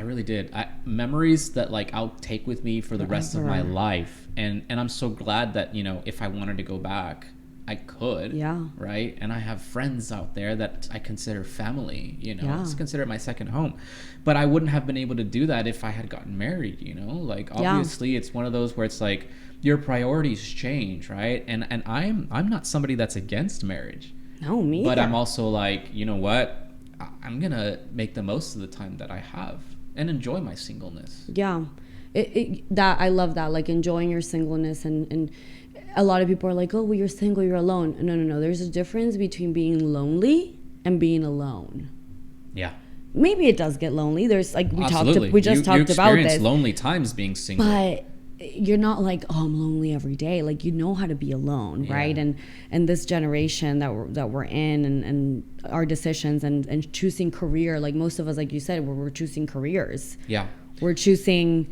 Memories that like I'll take with me for the rest of my life. And I'm so glad that, you know, if I wanted to go back, I could. Yeah. Right. And I have friends out there that I consider family, you know, Yeah. it's considered my second home. But I wouldn't have been able to do that if I had gotten married, you know, like obviously it's one of those where it's like your priorities change. Right. And I'm not somebody that's against marriage. No, me But either. I'm also like, you know what? I'm going to make the most of the time that I have and enjoy my singleness. Yeah. That I love that, like enjoying your singleness, and a lot of people are like, oh, well, you're single, you're alone. No. There's a difference between being lonely and being alone. Yeah. Maybe it does get lonely. There's like we Absolutely. just talked about You experience this. lonely times being single. But you're not like, oh, I'm lonely every day. Like, you know how to be alone, right? And this generation that we're in, and our decisions and choosing career, like most of us, like you said, we're choosing careers. Yeah. We're choosing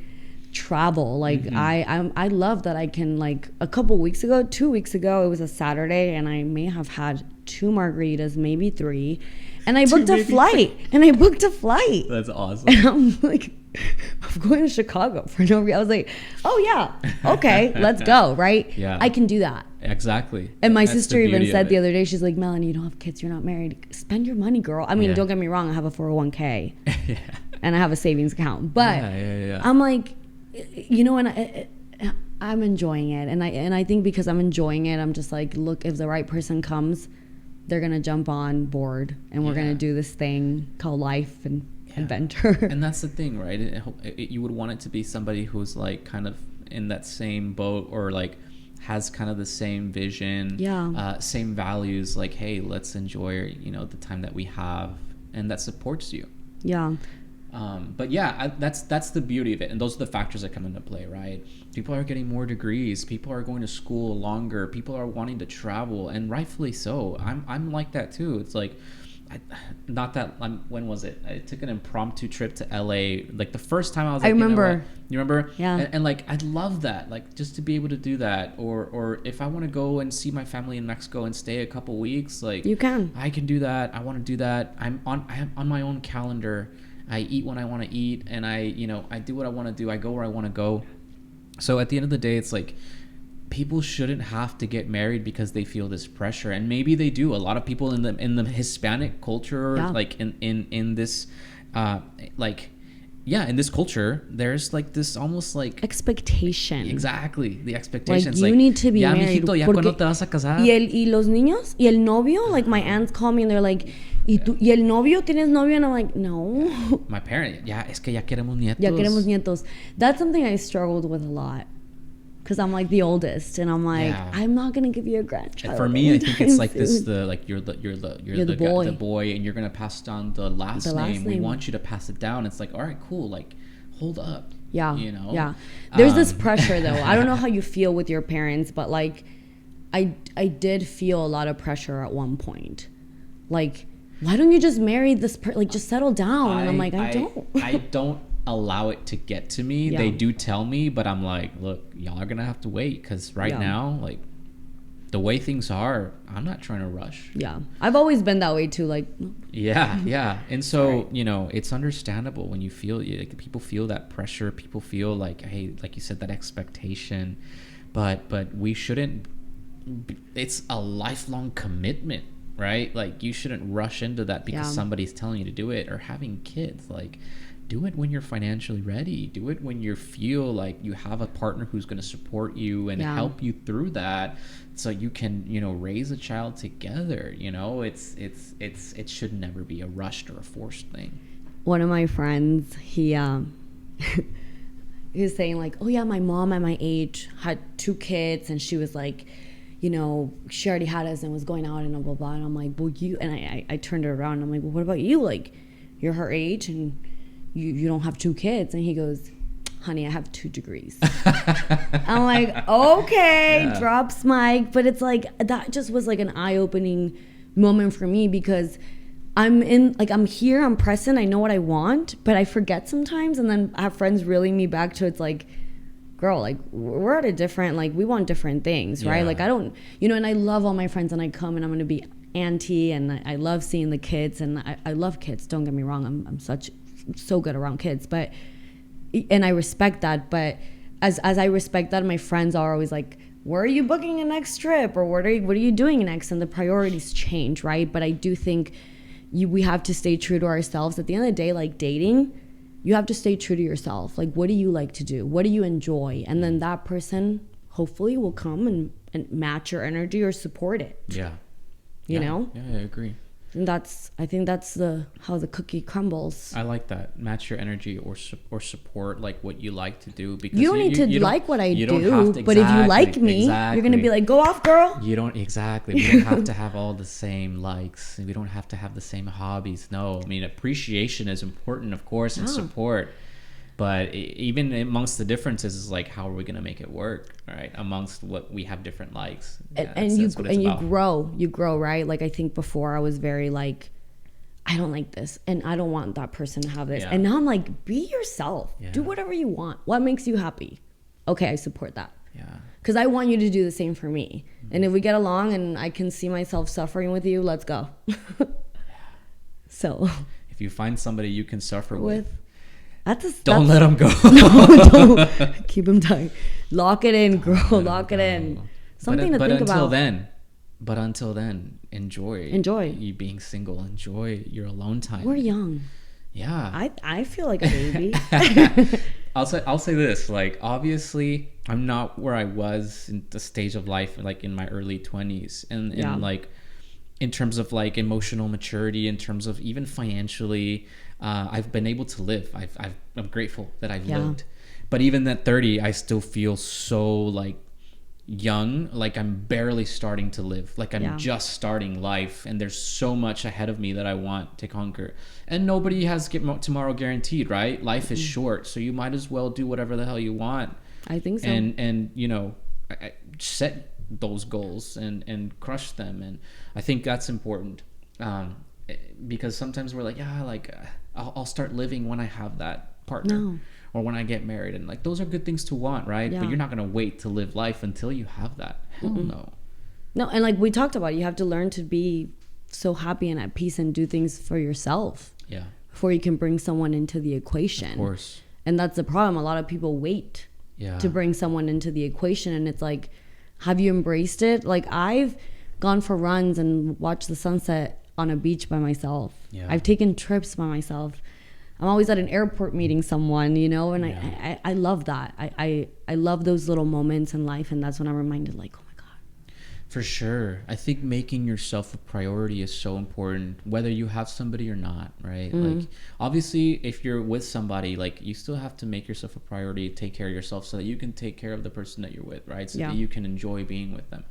travel. Like I love that I can, like a couple weeks ago, 2 weeks ago, it was a Saturday, and I may have had 2 margaritas, maybe 3, and I booked a flight. That's awesome. And I'm like, I'm going to Chicago for no reason. I was like, oh yeah, okay, let's go, right? Yeah. I can do that. Exactly. And my That's sister the even beauty said of the it. other day, she's like, Melanie, you don't have kids, you're not married. Spend your money, girl. I mean, Yeah. don't get me wrong, I have a 401k Yeah. and I have a savings account, but Yeah. I'm like, you know, and I'm enjoying it, and I think because I'm enjoying it, I'm just like, look, if the right person comes, they're gonna jump on board, and we're gonna do this thing called life and adventure. And that's the thing, right? You would want it to be somebody who's like kind of in that same boat, or like has kind of the same vision, same values. Like, hey, let's enjoy, you know, the time that we have, and that supports you. Yeah. But yeah, that's the beauty of it, and those are the factors that come into play, right? People are getting more degrees, people are going to school longer, people are wanting to travel, and rightfully so. I'm like that too. It's like, when was it? I took an impromptu trip to LA. Like the first time I was like, I remember. You know what? You remember? Yeah. And like, I love that. Like, just to be able to do that, or if I want to go and see my family in Mexico and stay a couple weeks, like You can. I can do that. I want to do that. I'm on my own calendar. I eat when I want to eat, and I do what I want to do. I go where I want to go. So at the end of the day, it's like, people shouldn't have to get married because they feel this pressure, and maybe they do. A lot of people in the Hispanic culture, like in this, in this culture, there's like this almost like expectation. Exactly, the expectations. Like, you need to be married. Mijito, ya cuando te vas a casar. Y los niños y el novio. Like my aunts call me and they're like, y el novio, tienes novio? And I'm like, no. My parent, es que ya queremos nietos. Ya queremos nietos. That's something I struggled with a lot. Because I'm like the oldest, and I'm like, I'm not gonna give you a grandchild. And for me, I think it's like this: soon. you're the boy. the boy, and you're gonna pass on the last name. We want you to pass it down. It's like, all right, cool. Like, hold up. Yeah. You know. Yeah. There's this pressure, though. I don't know how you feel with your parents, but like, I did feel a lot of pressure at one point. Like, why don't you just marry this? Like, just settle down. And I'm like, I don't. I don't allow it to get to me. They do tell me, but I'm like, look, y'all are gonna have to wait, because right now, like, the way things are, I'm not trying to rush. Yeah, I've always been that way too. Like, yeah. And so, you know, it's understandable when you feel, like, people feel that pressure. People feel like, hey, like you said, that expectation, but we shouldn't. It's a lifelong commitment, right? Like, you shouldn't rush into that because somebody's telling you to do it, or having kids. Like, do it when you're financially ready. Do it when you feel like you have a partner who's going to support you and help you through that, so you can, you know, raise a child together. You know, it should never be a rushed or a forced thing. One of my friends, he was saying like, oh yeah, my mom at my age had 2 kids, and she was like, you know, she already had us and was going out and blah blah blah. And I'm like, well, you, and I turned it around and I'm like, well, what about you? Like, you're her age and you don't have 2 kids. And he goes, honey, I have 2 degrees. I'm like, okay, drops mic. But it's like, that just was like an eye-opening moment for me, because I'm here, I'm present, I know what I want, but I forget sometimes. And then I have friends reeling me back to, it's like, girl, like, we're at a different, like, we want different things, right? Like, I don't, you know, and I love all my friends, and I come and I'm going to be auntie, and I love seeing the kids, and I love kids. Don't get me wrong. I'm so good around kids, and I respect that. But as I respect that, my friends are always like, where are you booking a next trip, or what are you doing next? And the priorities change, right? But I do think we have to stay true to ourselves. At the end of the day, like dating, you have to stay true to yourself. Like, what do you like to do? What do you enjoy? And then that person hopefully will come and match your energy or support it. Yeah. You know? Yeah, I agree. And I think that's how the cookie crumbles. I like that. Match your energy or support like what you like to do, because you don't need to like what I do, to, but if you like me, you're gonna be like, go off, girl. You don't we don't have to have all the same likes, and we don't have to have the same hobbies. No, I mean, appreciation is important, of course, and support. But even amongst the differences is like, how are we going to make it work, right? Amongst what we have different likes. Yeah, and you grow, right? Like, I think before I was very like, I don't like this, and I don't want that person to have this. Yeah. And now I'm like, be yourself. Yeah. Do whatever you want. What makes you happy? Okay, I support that. Yeah. Because I want you to do the same for me. Mm-hmm. And if we get along and I can see myself suffering with you, let's go. So. If you find somebody you can suffer with. Don't let them go. No, don't. Keep them tight. Lock it in, girl. Lock it in. Something to think about. But until then, enjoy you being single. Enjoy your alone time. We're young. Yeah. I feel like a baby. I'll say this. Like, obviously, I'm not where I was in the stage of life, like in my early 20s, and like in terms of like emotional maturity, in terms of even financially. I've been able to live. I'm grateful that I've lived. But even at 30, I still feel so like young, like I'm barely starting to live, like I'm just starting life, and there's so much ahead of me that I want to conquer. And nobody has tomorrow guaranteed, right? Life is short, so you might as well do whatever the hell you want. I think so. And you know, set those goals and crush them, and I think that's important. Because sometimes we're like, I'll start living when I have that partner or when I get married, and like those are good things to want, right? But you're not gonna wait to live life until you have that. Hell no. And like we talked about, you have to learn to be so happy and at peace and do things for yourself before you can bring someone into the equation. Of course. And that's the problem. A lot of people wait to bring someone into the equation, and it's like, have you embraced it? Like, I've gone for runs and watched the sunset on a beach by myself. I've taken trips by myself. I'm always at an airport meeting someone, you know, and I love that. I love those little moments in life, and that's when I'm reminded, like, oh my God. For sure. I think making yourself a priority is so important, whether you have somebody or not, right? Like, obviously, if you're with somebody, like, you still have to make yourself a priority, take care of yourself so that you can take care of the person that you're with, right? So that you can enjoy being with them.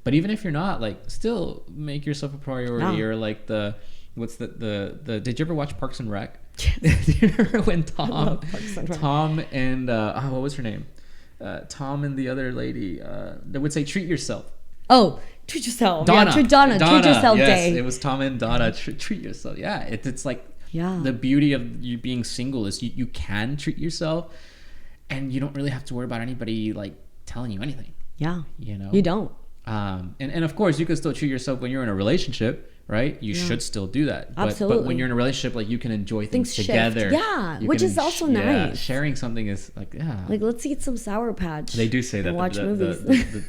But even if you're not, like, still make yourself a priority. Or like did you ever watch Parks and Rec? Yes. Did you remember when Tom and what was her name? Tom and the other lady, they would say, treat yourself. Oh, treat yourself. Donna. Treat yourself yes, day. It was Tom and Donna. Treat yourself. Yeah. It's like the beauty of you being single is you can treat yourself, and you don't really have to worry about anybody like telling you anything. Yeah. You know? You don't. And of course, you can still treat yourself when you're in a relationship, right? You should still do that. Absolutely. But when you're in a relationship, like, you can enjoy things together. Yeah, which is also nice. Sharing something is like, like, let's eat some Sour Patch. They do say that watch movies.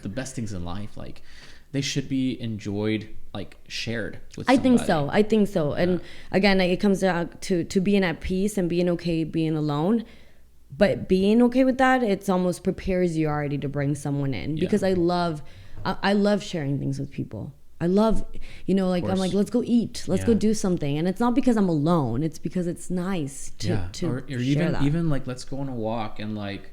The best things in life, like, they should be enjoyed, like, shared with somebody. I think so. Yeah. And again, like, it comes down to being at peace and being okay being alone. But being okay with that, it's almost prepares you already to bring someone in. Because I love sharing things with people. I love, you know, like, I'm like, let's go eat. Let's go do something. And it's not because I'm alone. It's because it's nice to or share that. Even like, let's go on a walk and, like,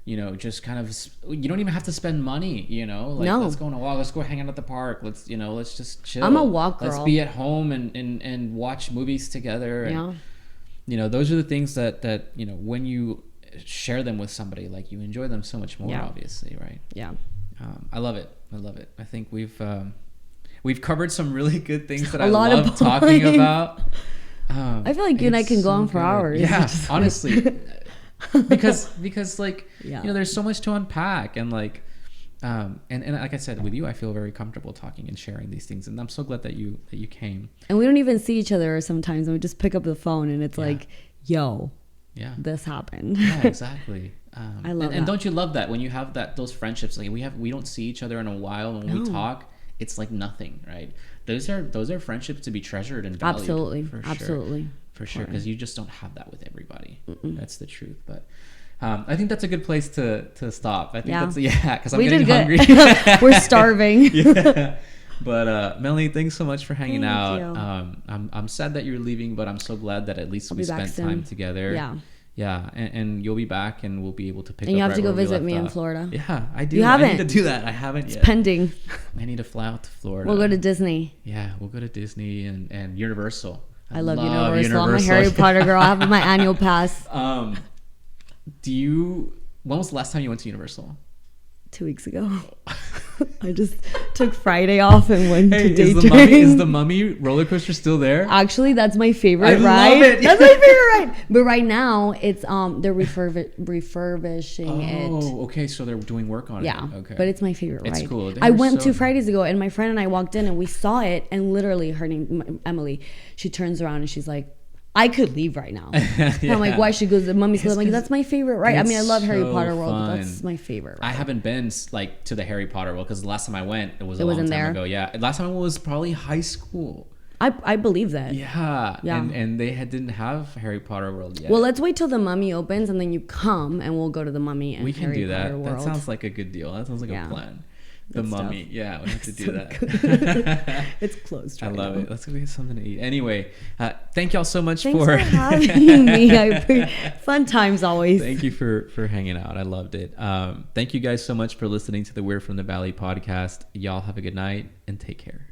you know, just kind of, you don't even have to spend money, you know, like, let's go on a walk. Let's go hang out at the park. Let's just chill. I'm a walk girl. Let's be at home and watch movies together. And, you know, those are the things that, you know, when you share them with somebody, like, you enjoy them so much more, obviously. Right. Yeah. I love it. I think we've covered some really good things that I love talking about. I feel like you and I can go on for hours. Yeah, honestly, because like, you know, there's so much to unpack, and like, And like I said, with you, I feel very comfortable talking and sharing these things, and I'm so glad that you came. And we don't even see each other sometimes, and we just pick up the phone, and it's like, yo, this happened. Yeah, exactly. I love that. And don't you love that when you have those friendships? Like we don't see each other in a while, and when we talk, it's like nothing, right? Those are friendships to be treasured and valued. Absolutely, for sure, because you just don't have that with everybody. That's the truth. But I think that's a good place to stop. I think that's because I'm getting hungry. We're starving. But Melanie, thanks so much for hanging out. You. I'm sad that you're leaving, but I'm so glad that at least we spent time together. Yeah, and you'll be back, and we'll be able to pick up. And you have to go visit me in Florida. Yeah, I do. You haven't. I need to do that. I haven't yet. It's pending. I need to fly out to Florida. We'll go to Disney. Yeah, we'll go to Disney and Universal. I love Universal. I'm a Harry Potter girl. I have my annual pass. When was the last time you went to Universal? 2 weeks ago. I just took Friday off and went to day trading. Is the Mummy roller coaster still there? Actually, that's my favorite ride. I love it. That's my favorite ride. But right now, it's they're refurbishing it. Oh, okay. So they're doing work on it. Yeah. Okay. But it's my favorite ride. It's cool. I went 2 Fridays ago, and my friend and I walked in, and we saw it, and literally, her name Emily, she turns around and she's like, I could leave right now. And I'm like, why? She goes, the Mummy's. I'm like, that's my favorite ride. I mean, I love Harry Potter World, but that's my favorite ride. I haven't been like to the Harry Potter World because the last time I went, it was a long time ago. Yeah, last time I went was probably high school. I believe that. Yeah. And they didn't have Harry Potter World yet. Well, let's wait till the Mummy opens, and then you come, and we'll go to the Mummy and we can Harry do that. Potter World. That sounds like a good deal. That sounds like a plan. The Mummy. Yeah, we have to do that. It's closed right I love now. it. Let's go get something to eat. Anyway, thank y'all so much Thanks for having me. Fun times always. Thank you for hanging out. I loved it. Thank you guys so much for listening to the We're from the Valley podcast. Y'all have a good night and take care.